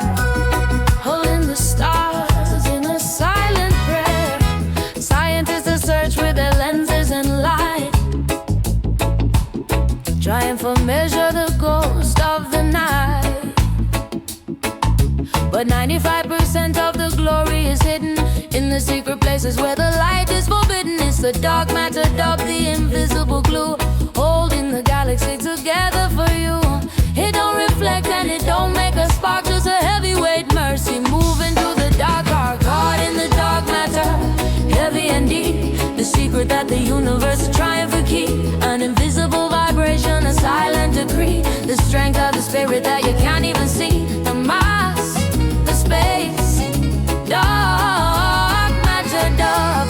holding the stars in a silent prayer. Scientists search with their lenses and light, trying to measure the ghost of the night. But 95% of the glory is hidden in the secret places where the light is forbidden. It's the dark matter dub, the invisible glue, holding the galaxy together for you. It don't reflect and it don't make a spark, just a heavyweight mercy moving through the dark. Our God in the dark matter, heavy and deep, the secret that the universe is trying to keep. An invisible vibration, a silent decree, the strength of the spirit that you can't even see. The mass, the space, dark matter dub.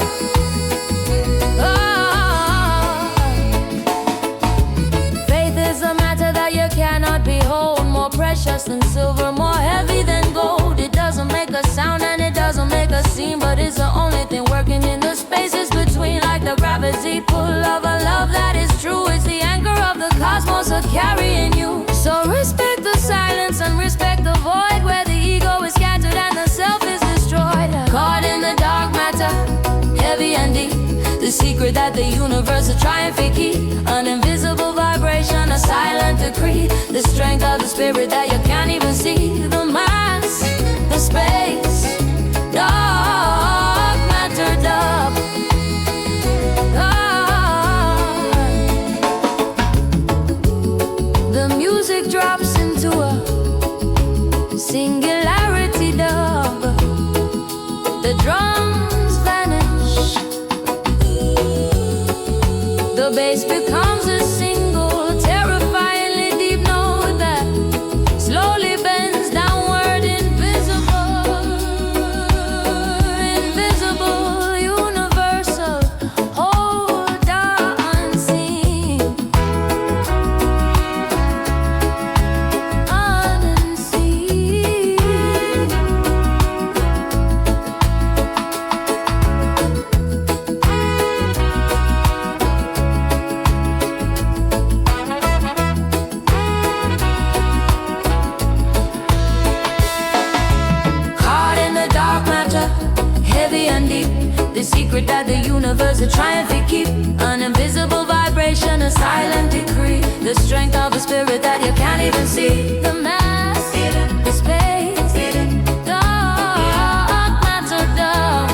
Faith is a matter that you cannot behold, more precious than silver, more heavy than gold. It doesn't make a sound and it doesn't make a scene, but it's the only thing working in the spaces between, like the gravity pull of a love that is true. It's the anchor of the cosmos carrying you. So respect the silence and respect the void, where the ego is scattered and the self is destroyed. Caught in the dark matter, heavy and deep, the secret that the universe is trying to keep. An invisible vibration, a silent decree, the strength of the spirit that you can't even see. The mass, the space, dark matter dub. The music drops into a singularity dub. The drums vanish, the bass becomes a single, terrifyingly deep note that slowly bends downward, invisible, invisible, universal, hold unseen, unseen. The secret that the universe is trying to keep. An invisible vibration, a silent decree, the strength of a spirit that you can't even see. The mass, the space, dark matter dub.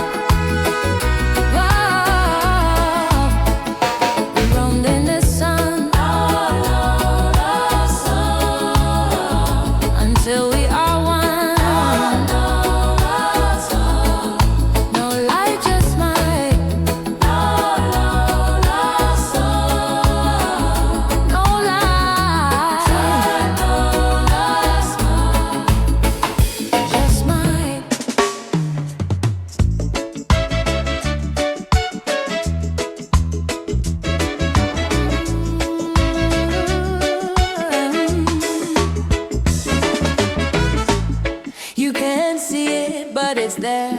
can't see it, but it's there.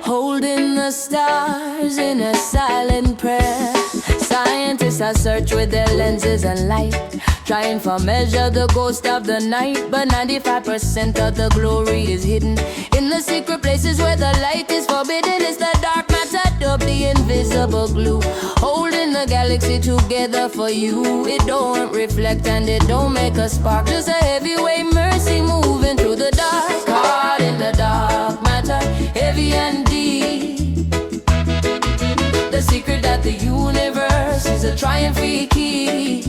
Holding the stars in a silent prayer. Scientists are search with their lenses and light, trying to measure the ghost of the night. But 95% of the glory is hidden in the secret places where the light is forbidden. It's the dark matter dub, the invisible glue, holding the galaxy together for you. It don't reflect and it don't make a spark, just a heavyweight mercy moving through the dark. Caught in the dark matter, heavy and deep. The secret that the universe is a triumphant key,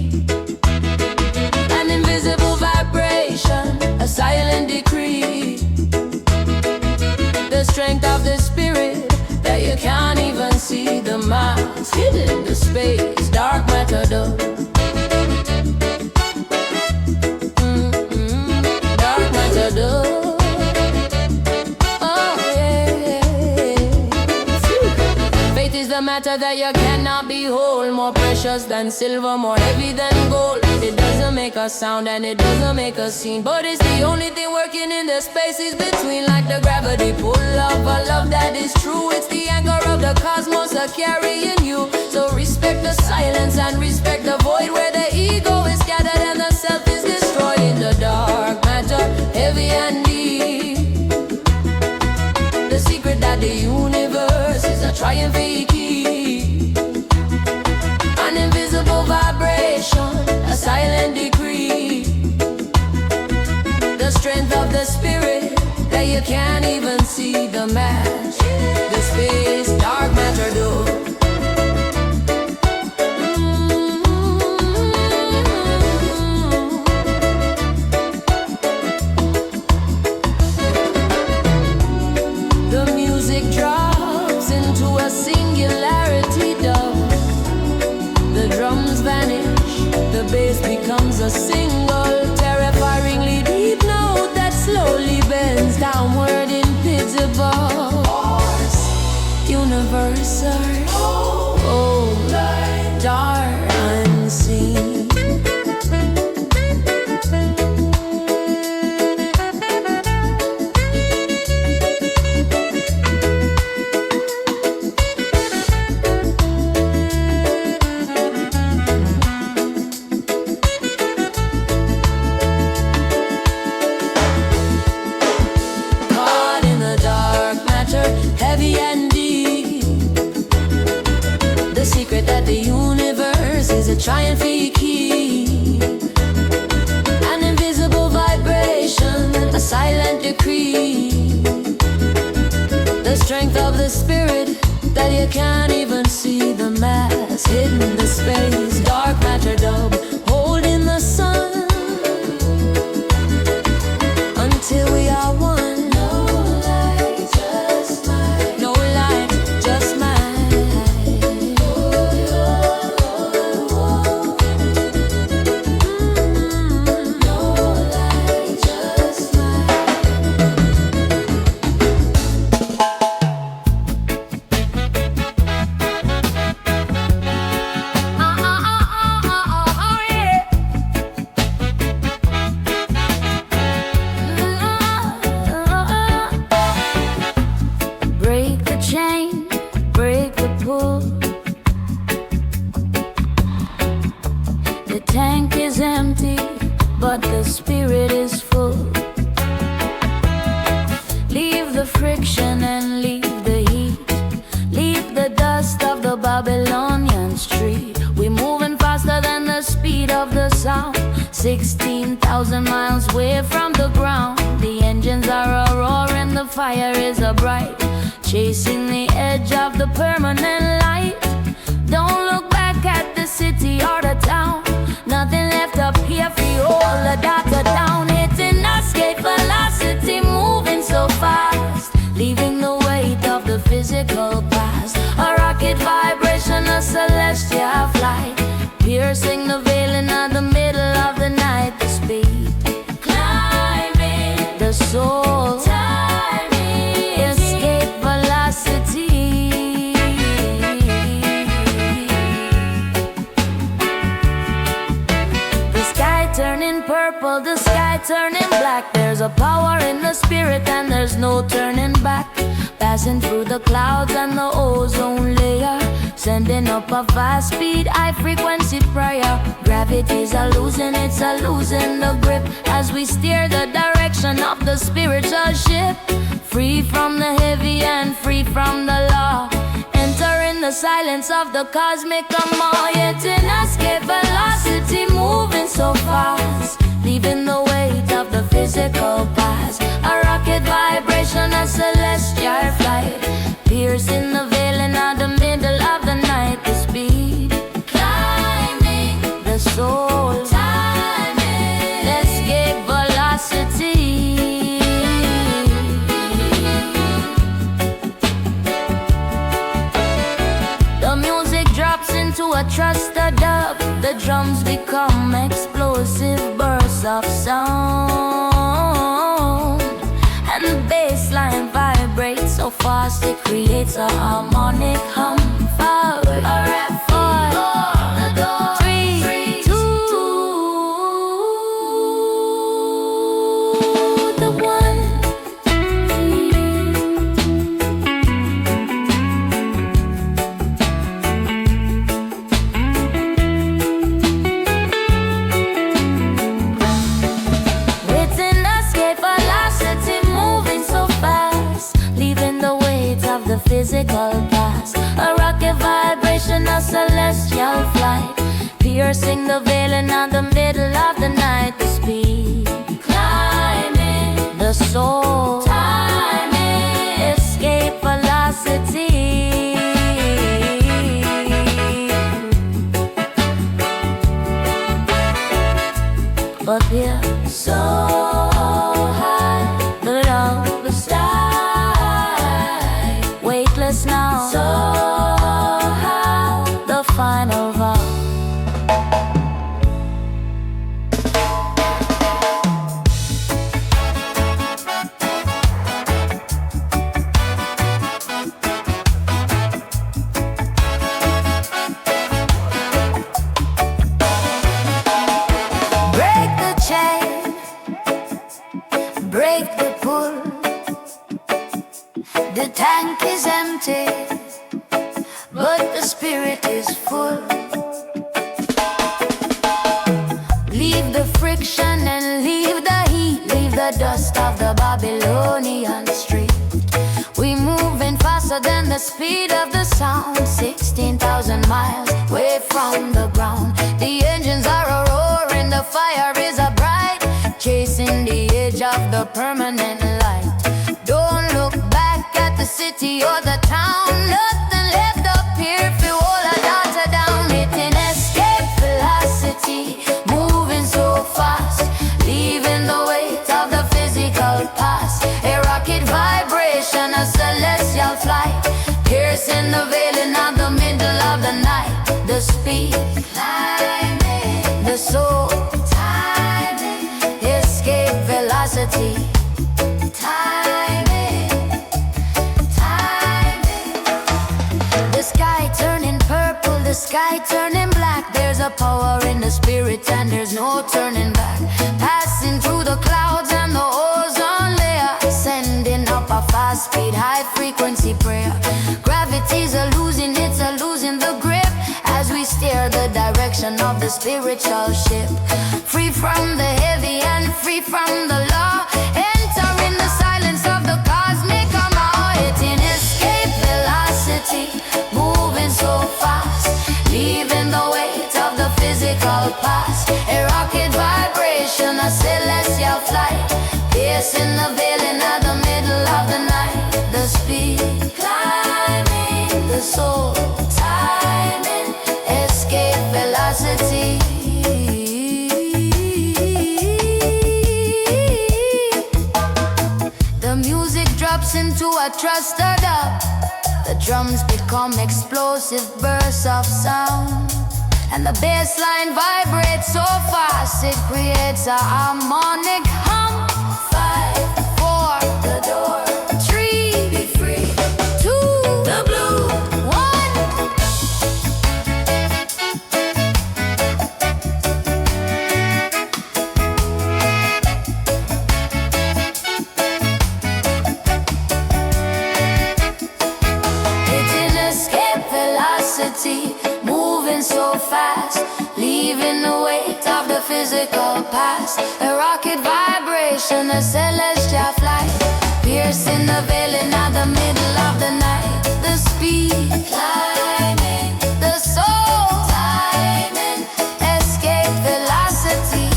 an invisible vibration, a silent decree. The strength of the spirit that you can't even see, the minds hidden in the space, dark matter dub. Dark matter dub. The matter that you cannot behold, more precious than silver, more heavy than gold. It doesn't make a sound and it doesn't make a scene, but it's the only thing working in the spaces between, like the gravity pull of a love that is true. It's the anchor of the cosmos carrying you. So respect the silence and respect the void, where the ego is scattered and the self is destroyed. In the dark matter, heavy and deep, the secret that the universe is a triumphant key, an invisible vibration, a silent decree. The strength of the spirit that you can't even see, the match, the space, dark matter dub. The music drops into a singularity dub. The drums vanish, the bass becomes a single, terrifyingly deep note that slowly bends downward in pitiable universal, dark unseen. Heavy and deep, the secret that the universe is a triumphant key, an invisible vibration, a silent decree. The strength of the spirit that you can't even see, the mass hidden in the space, dark matter dub, holding the sun until we are one. The tank is empty, but the spirit is full. Leave the friction and leave the heat. Leave the dust of the Babylonian street. We're moving faster than the speed of the sound. 16,000 miles away from the ground. The engines are a roaring, the fire is a bright, chasing the edge of the permanent light. Don't look back at the city or the town. Nothing left up here for you, all the data down. Hitting escape velocity, moving so fast, leaving the weight of the physical past. A rocket vibration, a celestial flight, piercing the veil in the middle of the night. The speed, climbing the soul, timing, escape velocity. The sky turning black, there's a power in the spirit and there's no turning back. Passing through the clouds and the ozone layer, sending up a fast speed, high frequency prayer. Gravity's a losing, it's a losing the grip as we steer the direction of the spiritual ship. Free from the heavy and free from the law, entering the silence of the cosmic amour. Yet in escape velocity, moving so fast, leaving the weight of the physical past. A rocket vibration, a celestial flight, piercing the veil in the middle of the night. The speed, climbing the soul, timing, escape velocity. The music drops into a trusted dub, the drums become explosive bursts of sound, and the bass line vibrates so fast it creates a harmonic hum. 5, 4, 3, 2, the 1. The physical past, a rocket vibration, a celestial flight, piercing the veil in the middle of the night. The speed, climbing the soul, timing, escape velocity. But we're so high, the love is now. So how the final vow. Break the chain, break the pull. The tank is empty, but the spirit is full. Leave the friction and leave the heat, leave the dust of the Babylonian street. We moving faster than the speed of the sound, 16,000 miles away from the ground. The engines are a roaring, the fire is a bright, chasing the edge of the permanent light. Don't look back at the city or the town, nothing left up here if you hold a data down. Hitting escape velocity, moving so fast, leaving the weight of the physical past. A rocket vibration, a celestial flight, piercing the veil in the middle of the night. The speed, climbing the soul, timing, escape velocity. The sky turning black, there's a power in the spirit and there's no turning back. Passing through the clouds and the ozone layer, sending up a fast speed, high frequency prayer. Gravity's a losing, it's a losing the grip as we steer the direction of the spiritual ship. Free from the heavy and free from the law, entering the silence of the cosmic amour. Hitting escape velocity, moving so fast, leaving the weight of the physical past. A rocket vibration, a celestial flight, piercing the veil in the middle of the night. The speed, climbing the soul, timing, escape velocity. The music drops into a trusted dub, the drums become explosive bursts of sound, and the bass line vibrates so fast it creates a harmonic hum. 5, 4, the door. 3, be free. 2, the blue. 1. velocity, moving so fast, leaving the weight of the physical past. A rocket vibration, a celestial flight, piercing the veil in the middle of the night. The speed, climbing, the soul, timing, escape velocity.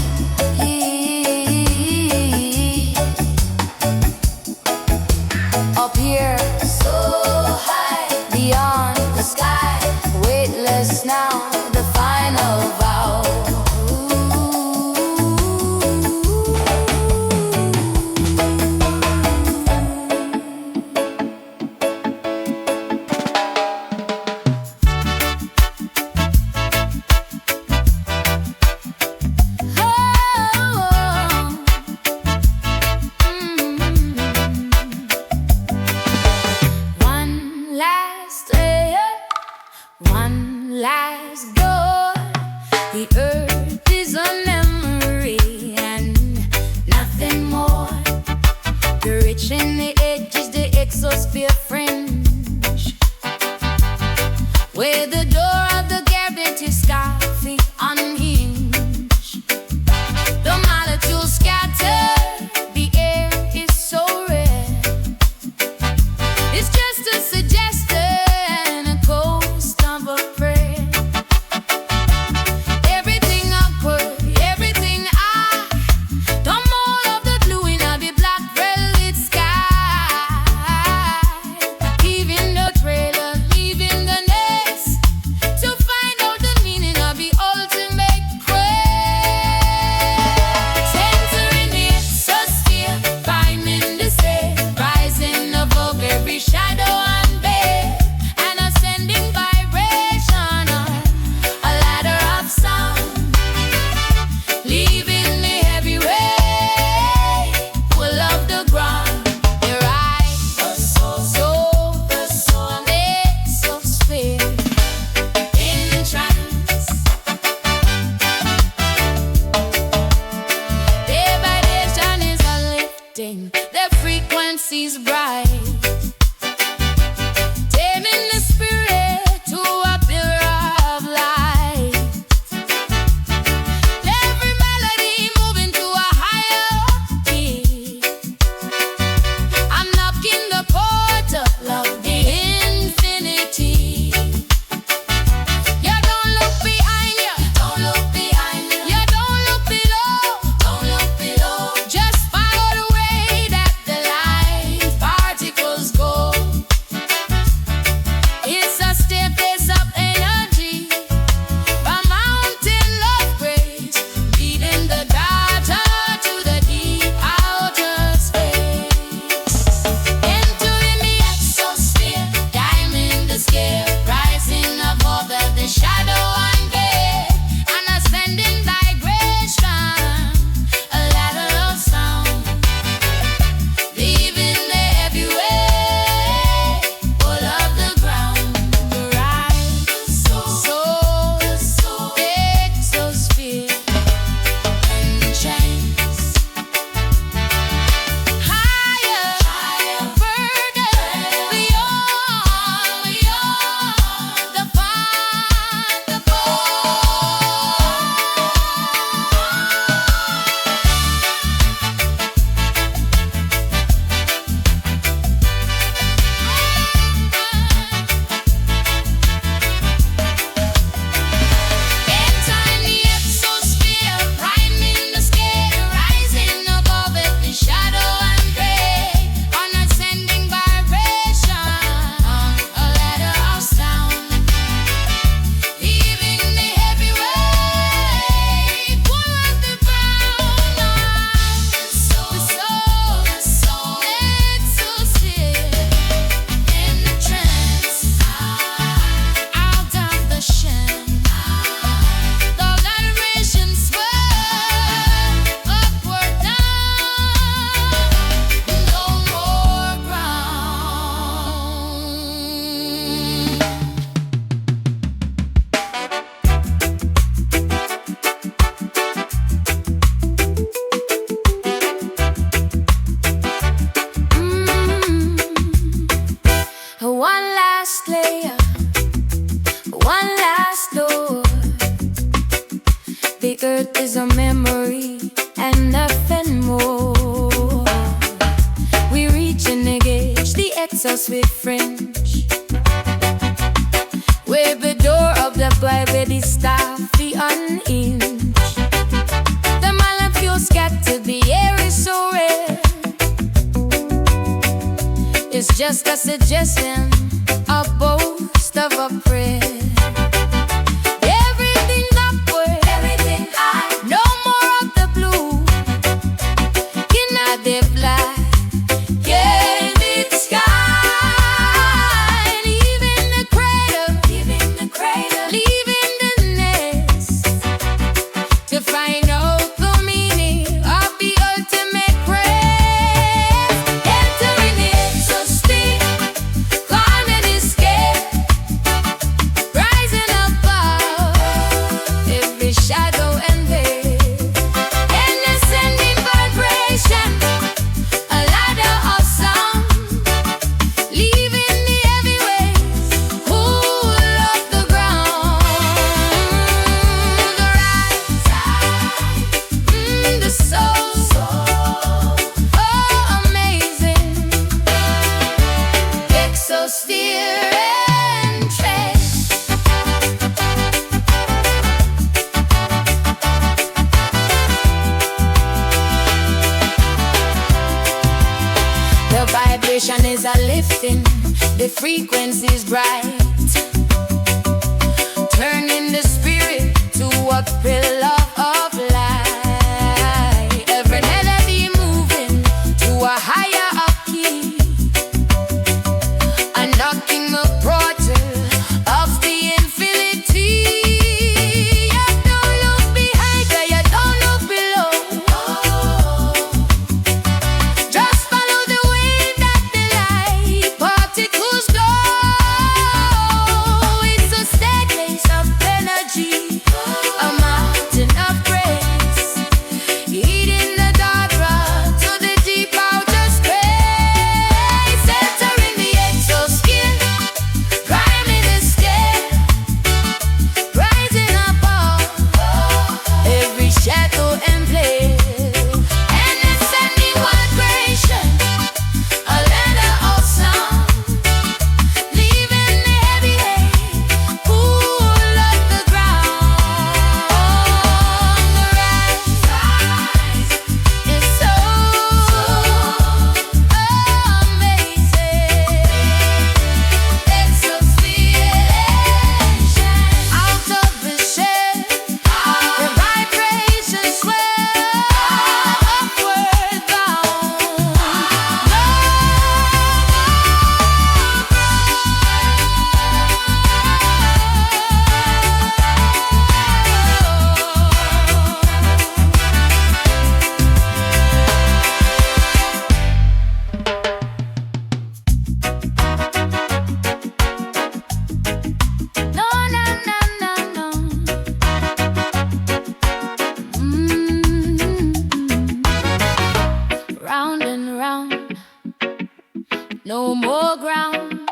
Up here, so high, beyond the sky, weightless now, the final vow. One last door. The earth is a memory and nothing more. The rich in the edges, the exosphere fringe, where the door of the garret is scarfy unhinged. The molecules scatter, the air is so rare. It's just a suggestion, their frequencies bright, taming the spirit to a pillar of light. Every melody moving to a higher key. I'm knocking the portal of the infinity. You don't look behind you, don't look behind you. You don't look below, don't look below. Just follow the way that the light particles earth is a memory and nothing more. We reach and engage the exhaust with French. Wave the door of the Bible, the staff, the unhinged. The molecule scattered, the air is so rare. It's just a suggestion, a boast of a prayer. Everything upward, everything high. No more of the blue. Cannot they fly? Yeah, in the sky. Leaving the cradle, leaving the nest to find out the meaning of the ultimate quest. Entering the exosphere, climbing the scale, rising above every shadow and veil, and ascending vibration, a ladder of sound, leaving the heavyweights who love the ground. The rise, the soul, oh amazing, exosphere and trace. The vibration is a lifting, the frequency is bright, turning the spirit to a pillar of light. Every melody moving to a higher key, unlocking the portal of the infinity. You don't look behind, girl, you don't look below. Just follow the wind that the light particles glow. It's a staircase of energy, a mountain of grace, heating the dark road to the deep outer space. Entering the exosphere, climbing the scale, rising above every shadow and place, and ascending vibration, a ladder of sound, leaving the heavyweight who love the ground. The rise is so amazing. Exosphere, out of the shell, the vibration swell upward bound. No, no, no, no, no. Round and round, no more ground.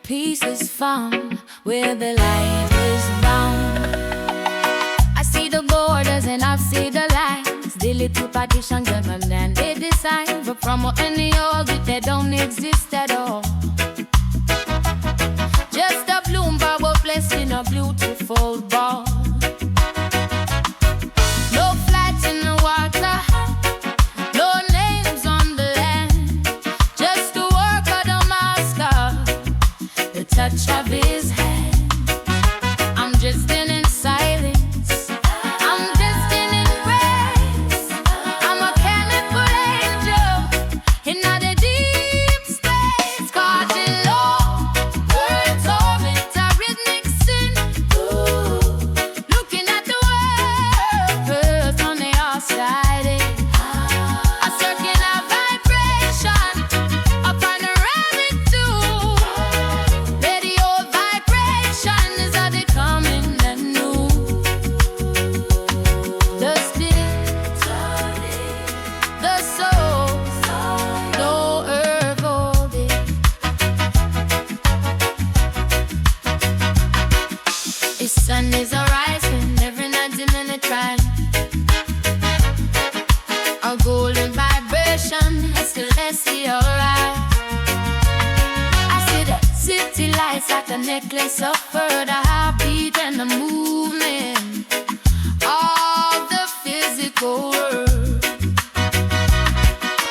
Peace is found where the light is bound. I see the borders and I see the lines. The little partition government and they design, but from any orbit they don't exist at all. Just a bloom power placed in a beautiful ball. No flags in the water, no names on the land, just the work of the master, the touch of his hand. I'm drifting in silence, I'm drifting in grace. I'm a chemical angel in the deep space, caught in law, words orbit a rhythmic sin. Ooh. celestial light. I see the city lights like a necklace of fur, the heartbeat and the movement of the physical world.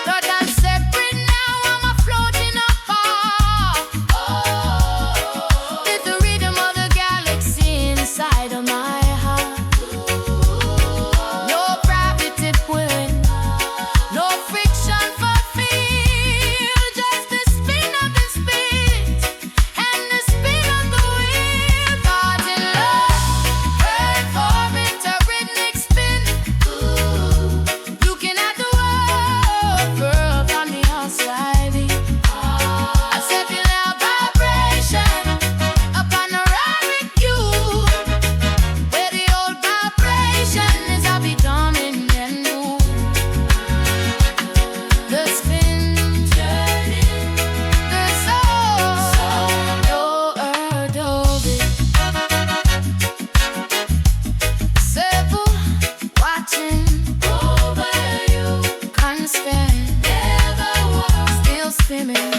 Lord, I'm separate now, I'm floating apart, with the rhythm of the galaxy inside of my heart. No gravity pulling, no friction for feel, just the spin of the spit and the spin of the wheel. Caught in love, earth orbit, a rhythmic spin. Looking at the world from the outside in. A cellular vibration, a panoramic view, where the old vibration is a becoming and new. The spin turning, the soul, no earth of it. Circle watching over you, constant, never was, still spinning.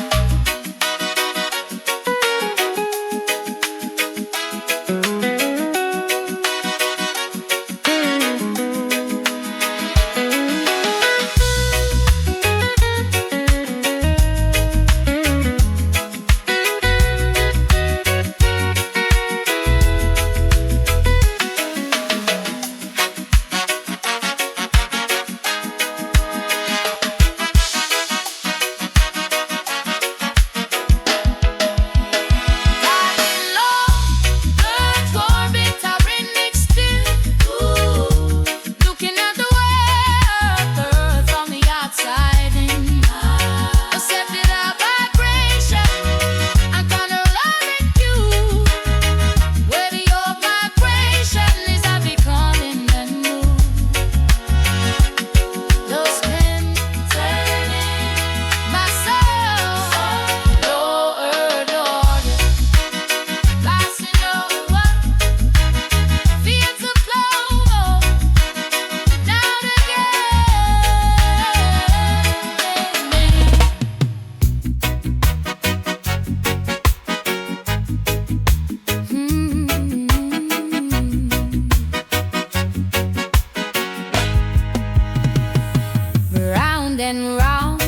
Round and round,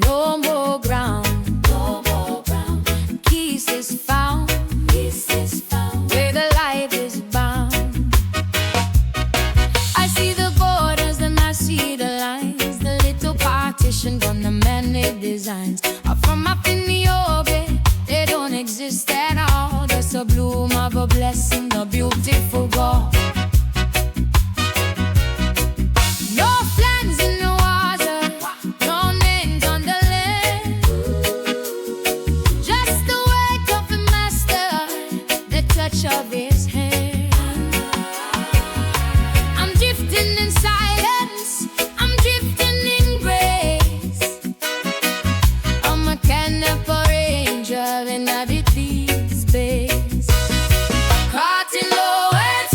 no more ground. Peace is found, where the life is bound. I see the borders and I see the lines, the little partition from the man-made designs are from up in the orbit. They don't exist at all. Just a bloom of a blessing, a beautiful God. No plans in the water, no names on the land. Just the wake of the master, the touch of his hand. I'm drifting in silence, I'm drifting in grace. I'm a mechanical angel in a between space. Caught in low and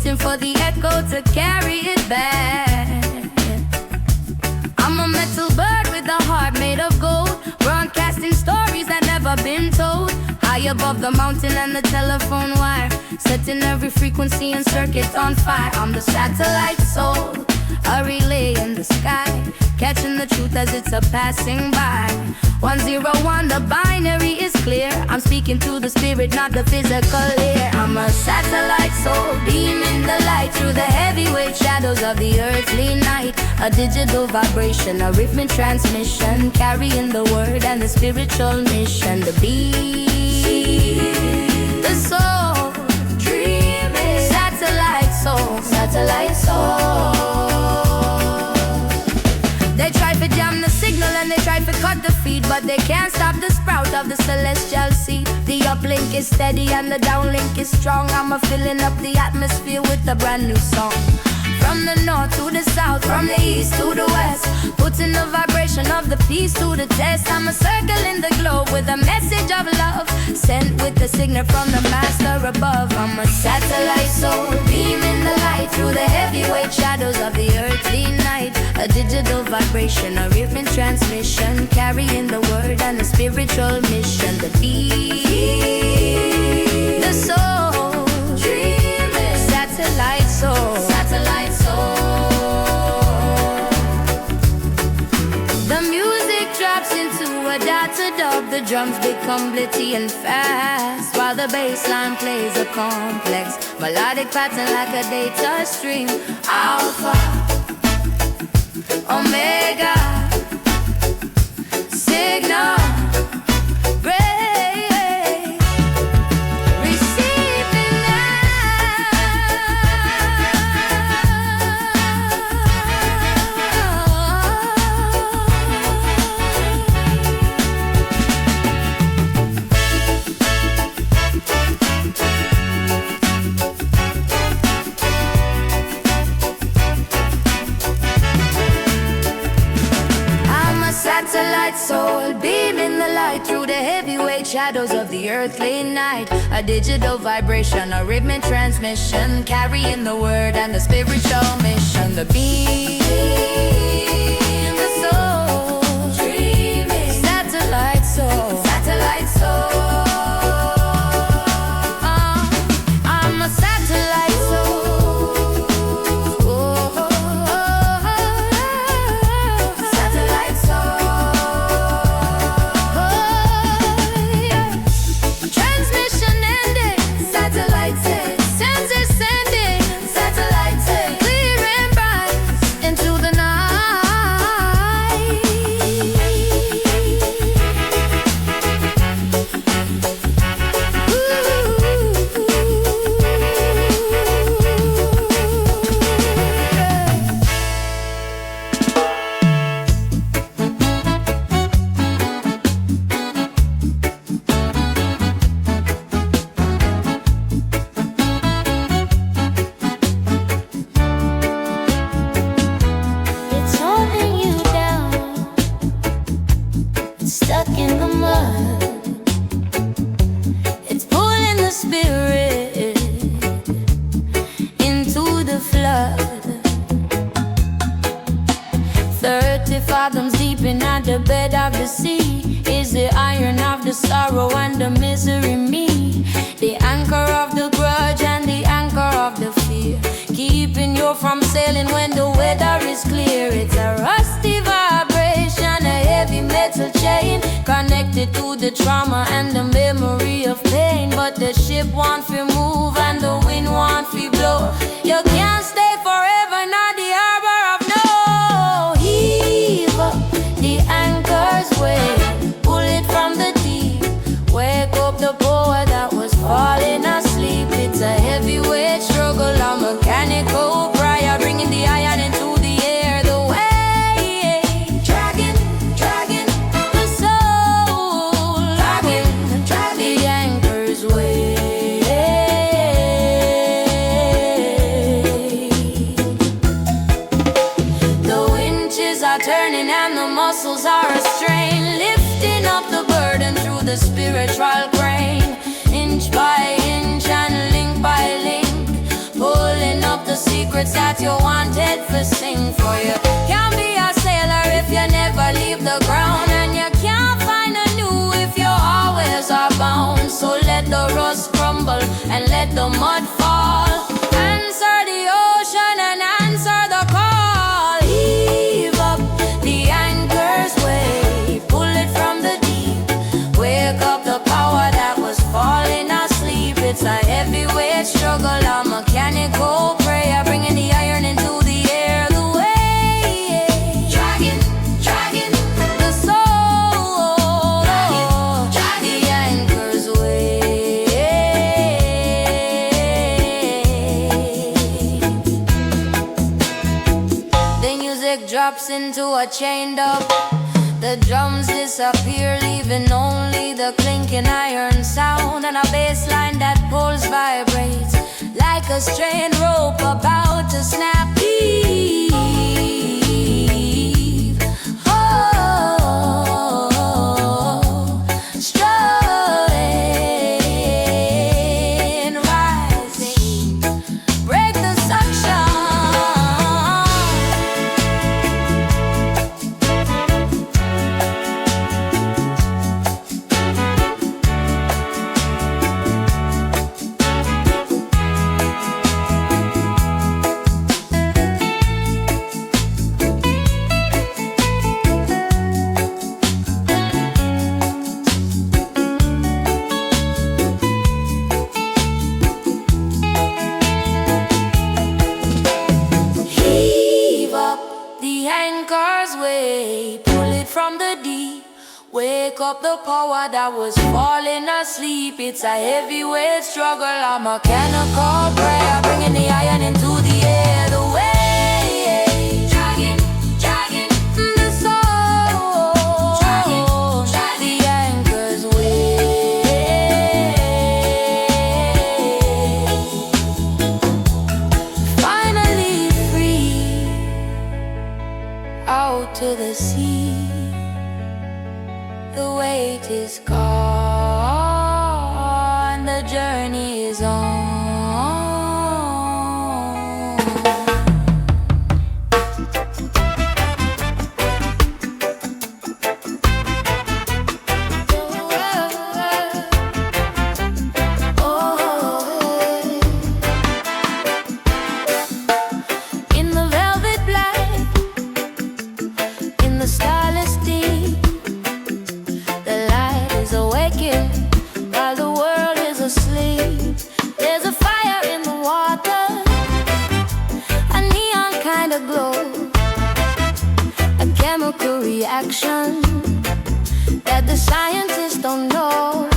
waiting for the echo to carry it back. I'm a metal bird with a heart made of gold, broadcasting stories that never been told. High above the mountain and the telephone wire, setting every frequency and circuit on fire. I'm the satellite soul, a relay in the sky, catching the truth as it's a passing by. 101, the binary is clear. I'm speaking to the spirit, not the physical ear. I'm a satellite soul, beaming the light through the heavyweight shadows of the earthly night. A digital vibration, a rhythmic transmission, carrying the word and the spiritual mission. The beat, the soul, dreaming, satellite soul, satellite soul. They try to jam the signal and they try to cut the feed, but they can't stop the sprout of the celestial seed. The uplink is steady and the downlink is strong. I'm a filling up the atmosphere with a brand new song. From the north to the south, from the east to the west, putting the vibration of the peace to the test. I'm a circle in the globe with a message of love, sent with the signal from the master above. I'm a satellite soul, beaming the light through the heavyweight shadows of the earthly night. A digital vibration, a rhythmic transmission, carrying the word and the spiritual mission. The beat, the soul, dreaming, satellite soul, satellite soul. The music drops into a data dub. The drums become blitty and fast, while the bass line plays a complex melodic pattern like a data stream. Alpha, Omega, signal, break, receiving satellite soul, beaming the light through the heavyweight shadows of the earthly night. A digital vibration, a rhythmic transmission, carrying the word and the spiritual mission. The beam, the soul, dreaming, satellite soul, satellite soul. I'm a satellite soul. Stuck in the mud, it's pulling the spirit into the flood. 30 fathoms deep in at the bed of the sea is the iron of the sorrow and the misery me. The anchor of the grudge and the anchor of the fear, keeping you from sailing when the weather is clear. It's a rusty vibration, a heavy metal chain, connected to the trauma and the memory of pain. But the ship won't fi move and the wind won't fi blow. You can't stay forever, not the harbor of no. Heave up the anchor's way, pull it from the deep, wake up the poet that was falling asleep. It's a heavyweight struggle, a mechanical prayer, bringing the iron into the air. The way, dragging the soul, dragging the anchor's way. The winches are turning and the muscles are a strain, lifting up the burden through the spiritual crane, inch by inch and link by link, pulling that you wanted to sing for you. Can't be a sailor if you never leave the ground, and you can't find a new if you always are bound. So let the rust crumble and let the mud fall. Answer the ocean and answer the call. Heave up the anchor's way, pull it from the deep. Wake up the power that was falling asleep. It's a heavyweight struggle, a mechanical prayer, bringing the iron into the air. The way, dragging the soul, dragging the anchor's way. The music drops into a chained up. The drums disappear, leaving only the clinking iron sound, and a bass line that pulls vibrates like a strained rope about to snap. Heave, oh, strutting, rising, break the suction. From the deep, wake up the power that was falling asleep. It's a heavyweight struggle, a mechanical prayer, bringing the iron into the air. The way, dragging the soul, dragging the anchor's way. Finally free, out to the sea. The weight is gone, the journey is on. In the velvet black, in the starless deep, while the world is asleep. There's a fire in the water, a neon kind of glow, a chemical reaction that the scientists don't know.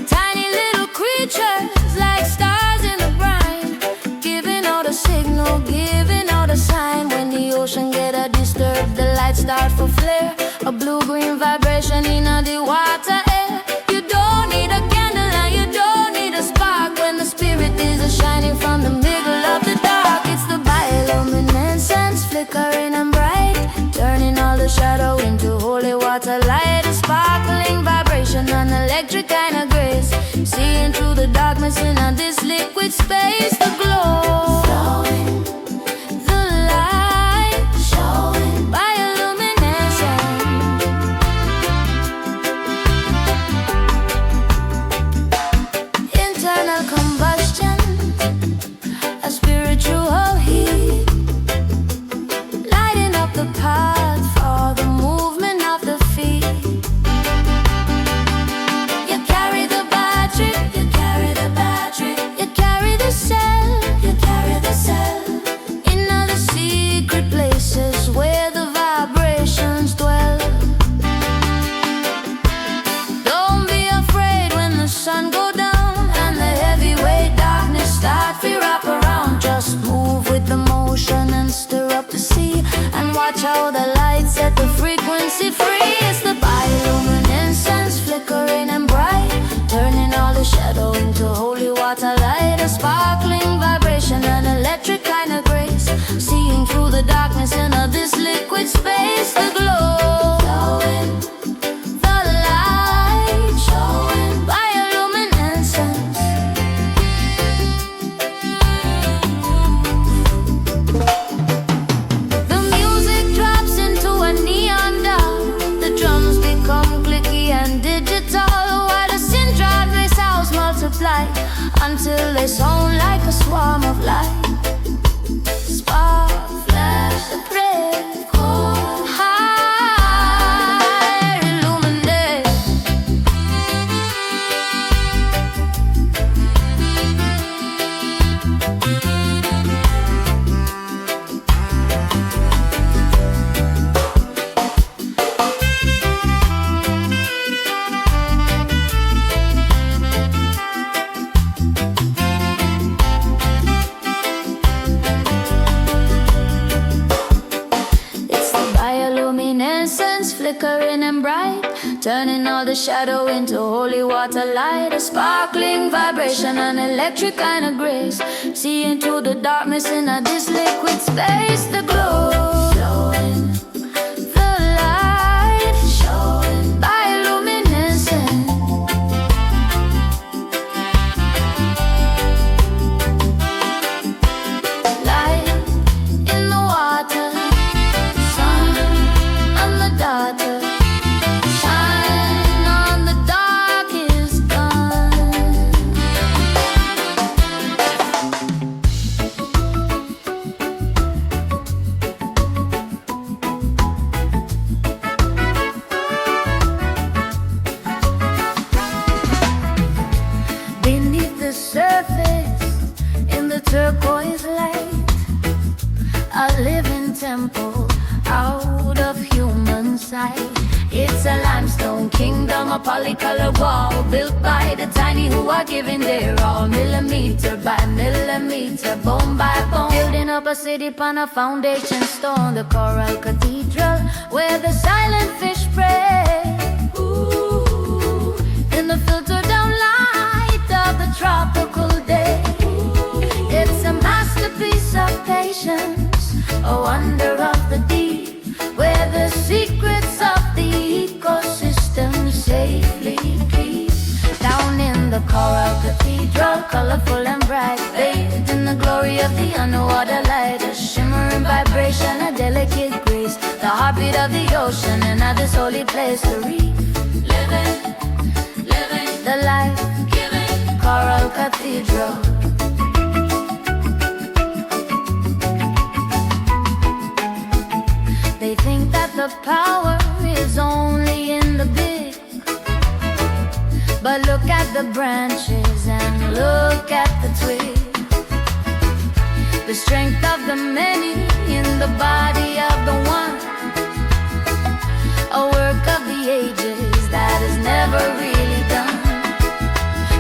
Tiny little creatures like stars in the brine, giving out a signal, giving out a sign. When the ocean get a disturbed, the lights start to flare, a blue-green vibration in the water air. You don't need a candle and you don't need a spark when the spirit is shining from the middle of the dark. It's the bioluminescence, flickering and bright, turning all the shadow into holy water light. A sparkling vibration, an electric kind of grace, seeing through the darkness in this liquid space. The glow, flowing, the light, showing, bioluminescence. Internal combustion, a spiritual heat, lighting up the path for the movement of the feet. You carry the battery, you carry the battery, you carry the cell, you carry the cell, in all the secret places where the vibrations dwell. Don't be afraid when the sun goes down and the heavyweight darkness start to wrap around. Just move with the motion and stir up the sea, and watch how the light set the frequency free. It's the bioluminescence, flickering and bright, turning all the shadow into holy water light. A sparkling vibration, an electric kind of grace, seeing through the darkness in this liquid space. The glow, glowing, the light, showing, bioluminescence. until they sound like a swarm of light. Spark, flash, the prayer, call, high, illuminate. Flickering and bright, turning all the shadow into holy water light. A sparkling vibration, an electric kind of grace, seeing through the darkness in this liquid space. The glow, showing the light, showing bioluminescent. Light in the water, sun on the daughter, shine on the darkest gun. Beneath the surface, in the turquoise light, a living temple out of human sight. It's a limestone kingdom, a polycolored wall built by the tiny who are giving their all, millimeter by millimeter, bone by bone, building up a city upon a foundation stone. The coral cathedral where the silent fish pray, ooh, in the filtered down light of the tropical day. It's a masterpiece of patience, a wonder of the deep, where the secrets of the ecosystem safely keep. Down in the coral cathedral, colorful and bright, bathed in the glory of the underwater light. A shimmering vibration, a delicate grace, the heartbeat of the ocean, and at this holy place, the reef. Living, the life-giving coral cathedral. They think that the power is only in the big, but look at the branches and look at the twig. The strength of the many in the body of the one, a work of the ages that is never really done.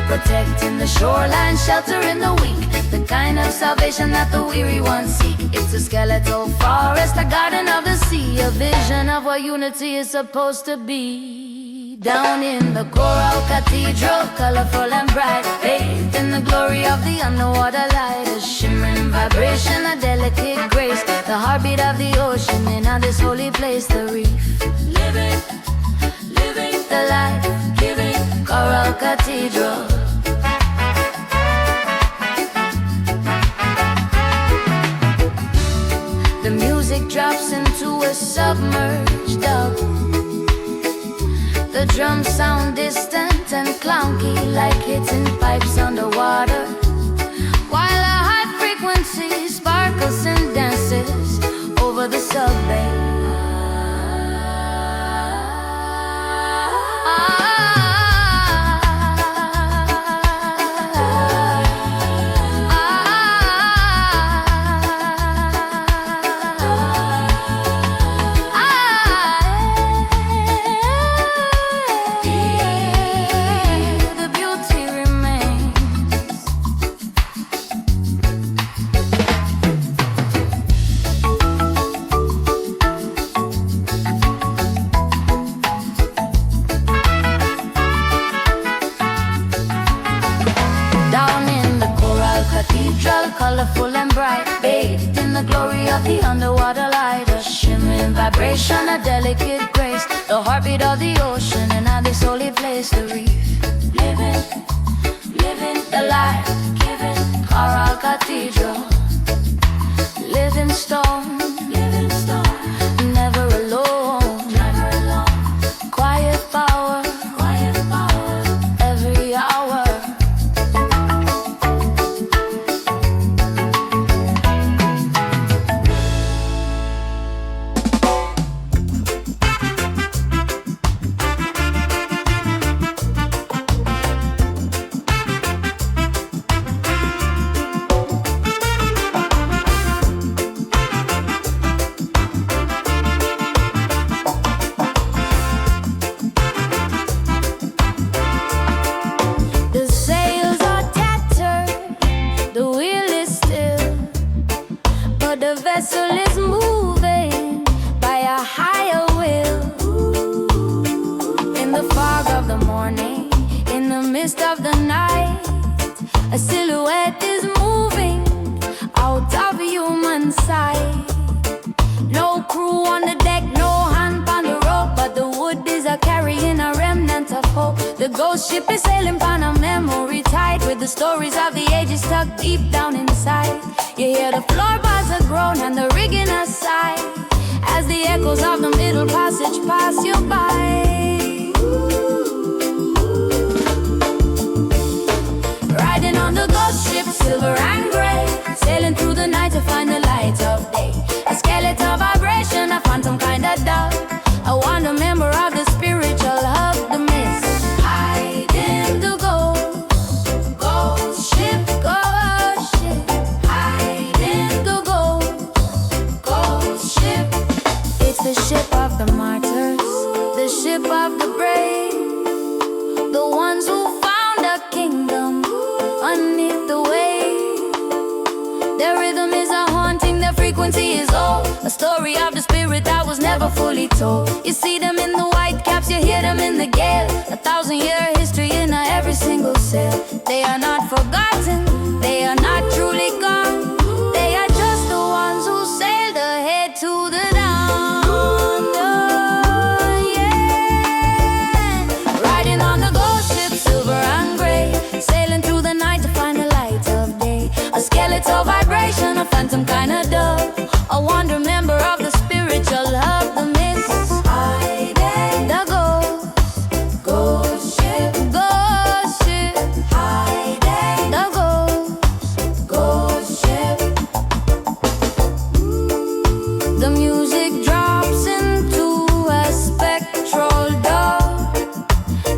Protecting the shoreline, sheltering the weak, the kind of salvation that the weary ones seek. It's a skeletal forest, a garden of the sea, a vision of what unity is supposed to be. Down in the coral cathedral, colorful and bright, bathed in the glory of the underwater light. A shimmering vibration, a delicate grace, the heartbeat of the ocean, and on this holy place, the reef. Living, the life-giving coral cathedral. The music drops into a submerged dub. The drums sound distant and clunky, like hitting pipes underwater, while a high frequency sparkles and dances over the sub-bay. Colorful and bright, bathed in the glory of the underwater light. A shimmering vibration, a delicate grace, the heartbeat of the ocean, and at this holy place, the reef. Living, the life-giving coral cathedral. Living stone, never alone, quiet power, every hour. silhouette is moving out of human sight. No crew on the deck, no hand on the rope, but the wood is a carrying a remnant of hope. The ghost ship is sailing on a memory tide, with the stories of the ages stuck deep down inside. You hear the floorboards a groan and the rigging a sigh, as the echoes of the middle passage pass you by. Riding on the ghost ship, silver and gray, sailing through the night to find the light of day. A skeletal vibration, a phantom kind of dove, a wonder member of the spiritual hub, the mist. Hiding the ghost ship, hiding the ghost ship. It's the ship of the martyrs, the ship of the brave, the ones who found a kingdom underneath the wave. Their rhythm is a haunting, their frequency is old, a story of the spirit that was never fully told. You see them in the white caps, you hear them in the gale, 1,000-year history in every single sail. They are not forgotten, they are not truly gone, they are just the ones who sailed ahead to the dawn. Yeah. Riding on the ghost ship, silver and gray, sailing through the night to find the light of day. A skeletal vibration, a phantom kind of dove, a wonder member of the spiritual hub, the mist. Hiding the ghost ship, hiding the ghost ship. The music drops into a spectral dark,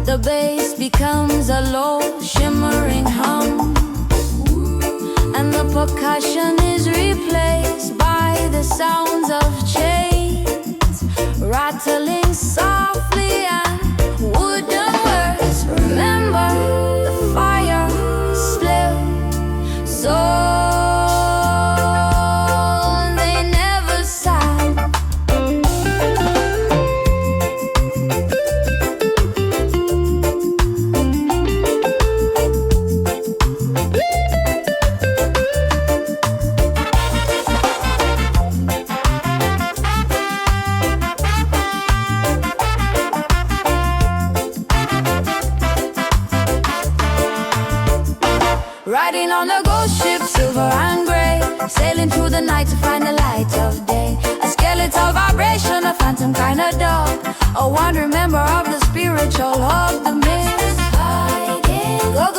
the bass becomes a low shimmering hum, and the percussion is replaced by the sounds of chains rattling softly and wooden words. Remember the fire split soul, they never sigh. Riding on the ghost ship, silver and gray, sailing through the night to find the light of day. A skeletal vibration, a phantom kind of dog, a wandering member of the spiritual hub, the mist. Hiding the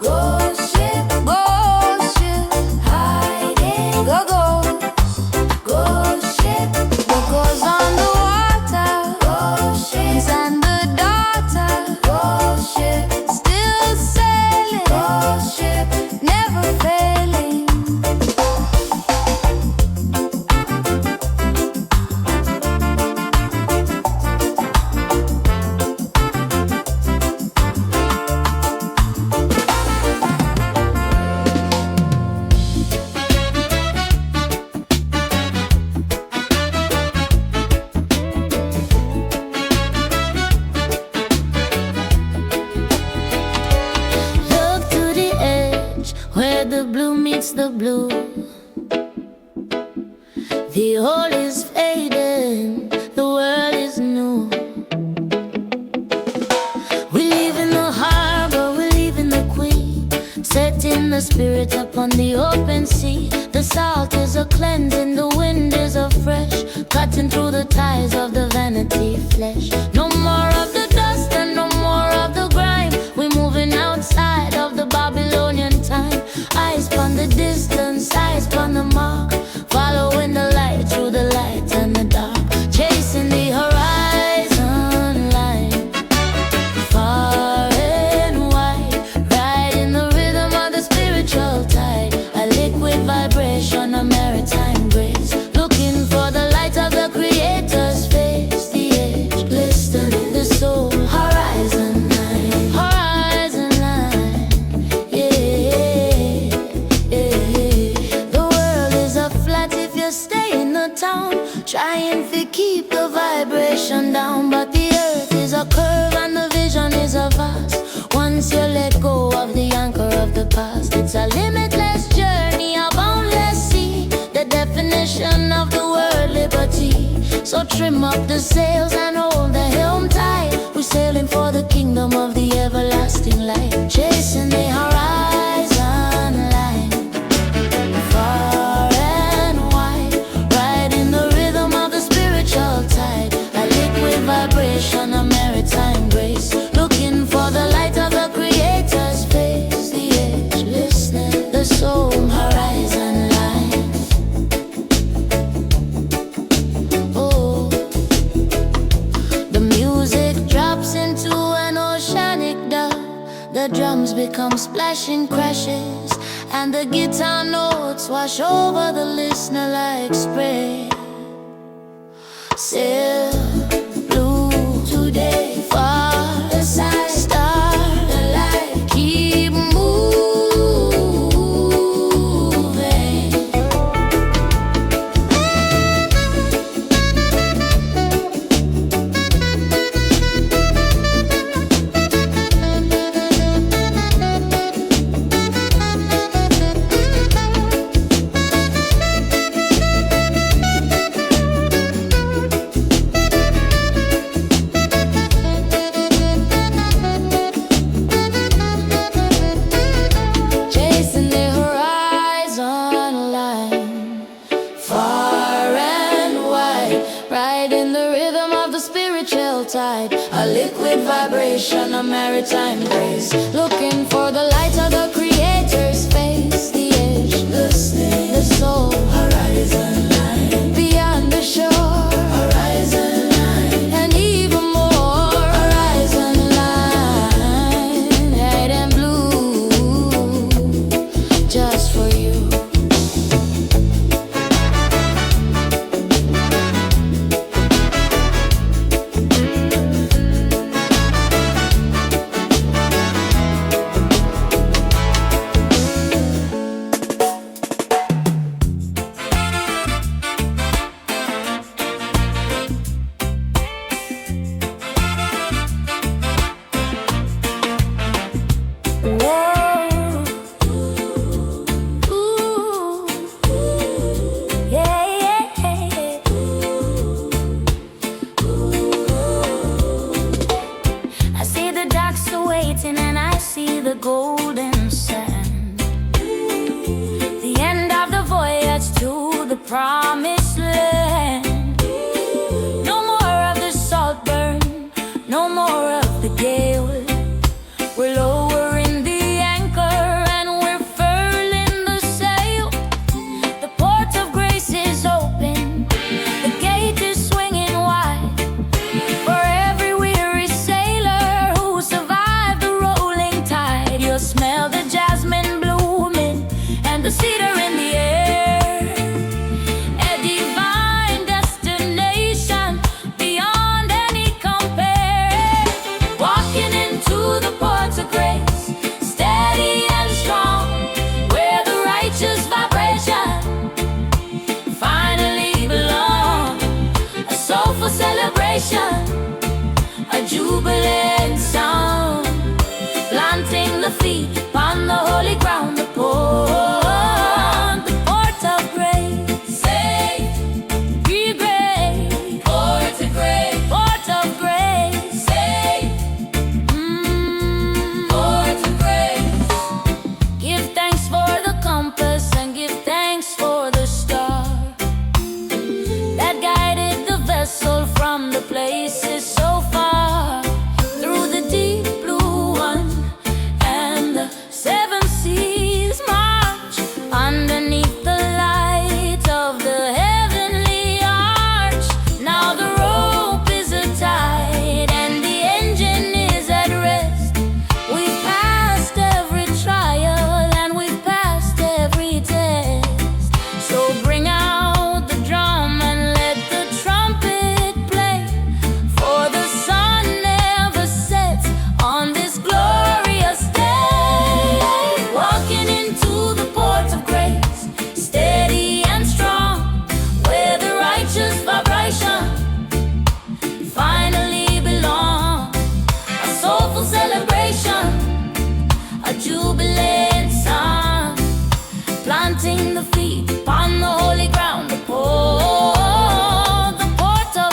ghost ship, hiding the ghost ship. What goes on the water, ghost ships and the daughter, ghost ship. Still sailing, ghost ship, never failing. Look to the edge where the blue meets the blue. The old is fading, the world is new. We live in the harbor, we live in the queen, setting the spirit upon the open sea. The salt is a cleansing, the wind is a fresh, cutting through the ties of the vanity flesh. No more of the dust and no more of the grime. We're moving outside of the Babylonian time. Eyes upon the distance, eyes upon the mark, following the light through the light and the dark, chasing the horizon line, far and wide, riding the rhythm of the spiritual tide. A liquid vibration, a maritime grace, looking for the light of the Creator's face. The edge glistening trim up the sails and hold the helm tight. We're sailing for the kingdom of the everlasting light, chasing the horizon line, far and wide, riding the rhythm of the spiritual tide, a liquid vibration, a maritime grace, looking for the light of the Creator's face, the edge, listening, the soul, horizon line. Oh, the music drops into an oceanic dub, the drums become splashing crashes, and the guitar notes wash over the listener like spray. Sail blue today, far aside, star the light, keep moving. Chasing the horizon line, far and wide, riding the rhythm of the spiritual tide, a liquid vibration, a maritime grace, looking for the light of the Creator's face, the edge, listening, the soul, horizon line, beyond the shore, horizon line, and even more, horizon line, red and blue, just for you. Whoa, ooh, yeah, yeah, yeah. I see the ducks are waiting and I see the golden sand, the end of the voyage to the promised land. No more of the salt burn, no more of the gale. We're lowering the anchor and we're furling the sail. The port of grace is open, the gate is swinging wide, for every weary sailor who survived the rolling tide. You'll smell the jasmine blooming and the cedar in the air, a divine destination beyond any compare. Walking into the port of grace, steady and strong, where the righteous vibration finally belong. A soulful celebration, a jubilant sound, planting the feet upon the holy ground, the port of grace. Say, be great, port of grace, port of grace. Say, port of grace. Give thanks for the compass and give thanks for the star that guided the vessel from the places so far, through the deep blue one and the seven seas march, underneath the light of the heavenly arch. Now the rope is a tide and the engine is at rest. We've passed every trial and we've passed every test. So bring out the drum and let the trumpet play, for the sun never sets on this glorious day. Walking into the port of grace, steady and strong, where the righteous vibration finally belong. A soulful celebration, a jubilant sound, planting the feet upon the holy ground, the port of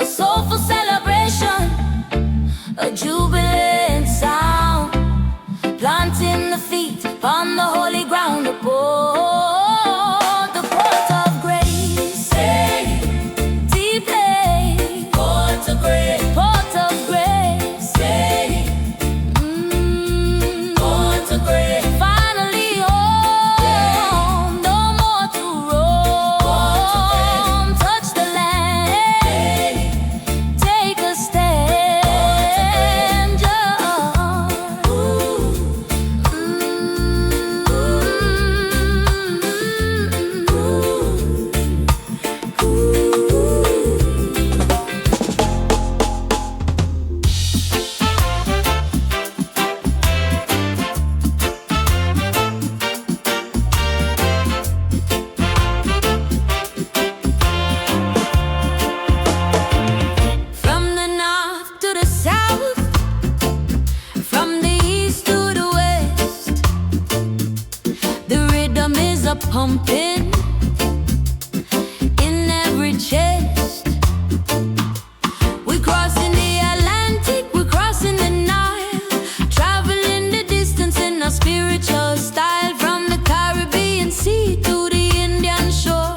a soulful celebration, a jubilant sound, planting the feet upon the holy ground aboard the port of grace. Hey, deeply, port of grace, port of grace. Hey, port of grace. Finally home, no more to roam. Touch the land, take a stand, just from the north to the south, from the east to the west, the rhythm is a pumping in every chest. We're crossing the Atlantic, we're crossing the Nile, traveling the distance in a spiritual style. From the Caribbean Sea to the Indian shore,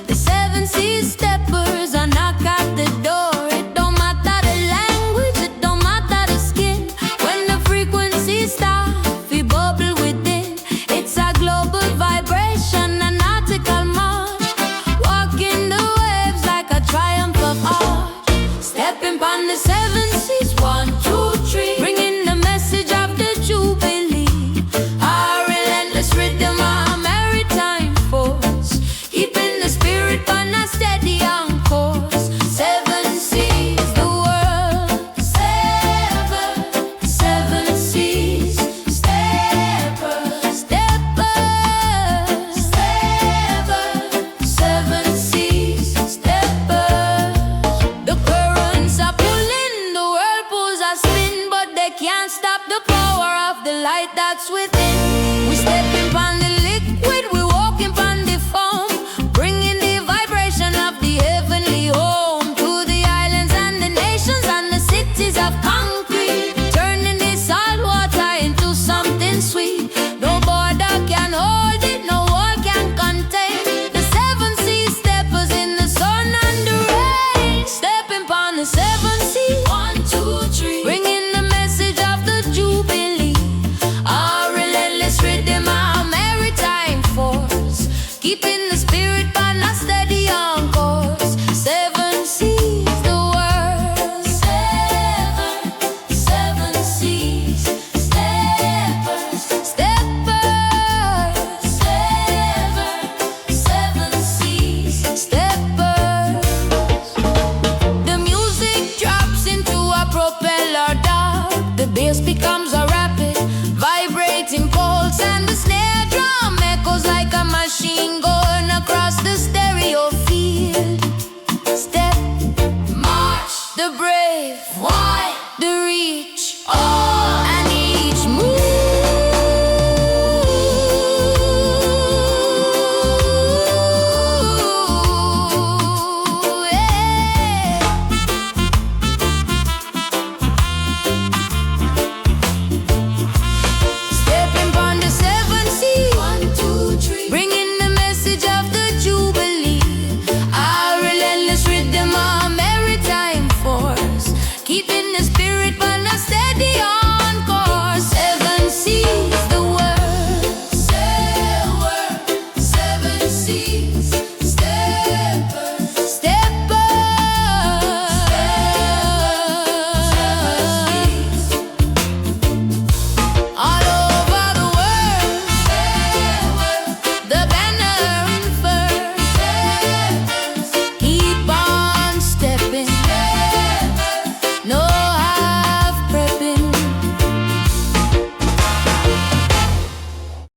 the seven seas steppers are knock at the door. It don't matter the language, it don't matter the skin. When the frequencies start, we bubble within. It's a global vibration, a nautical march, walking the waves like a triumph of arch. Stepping on the seven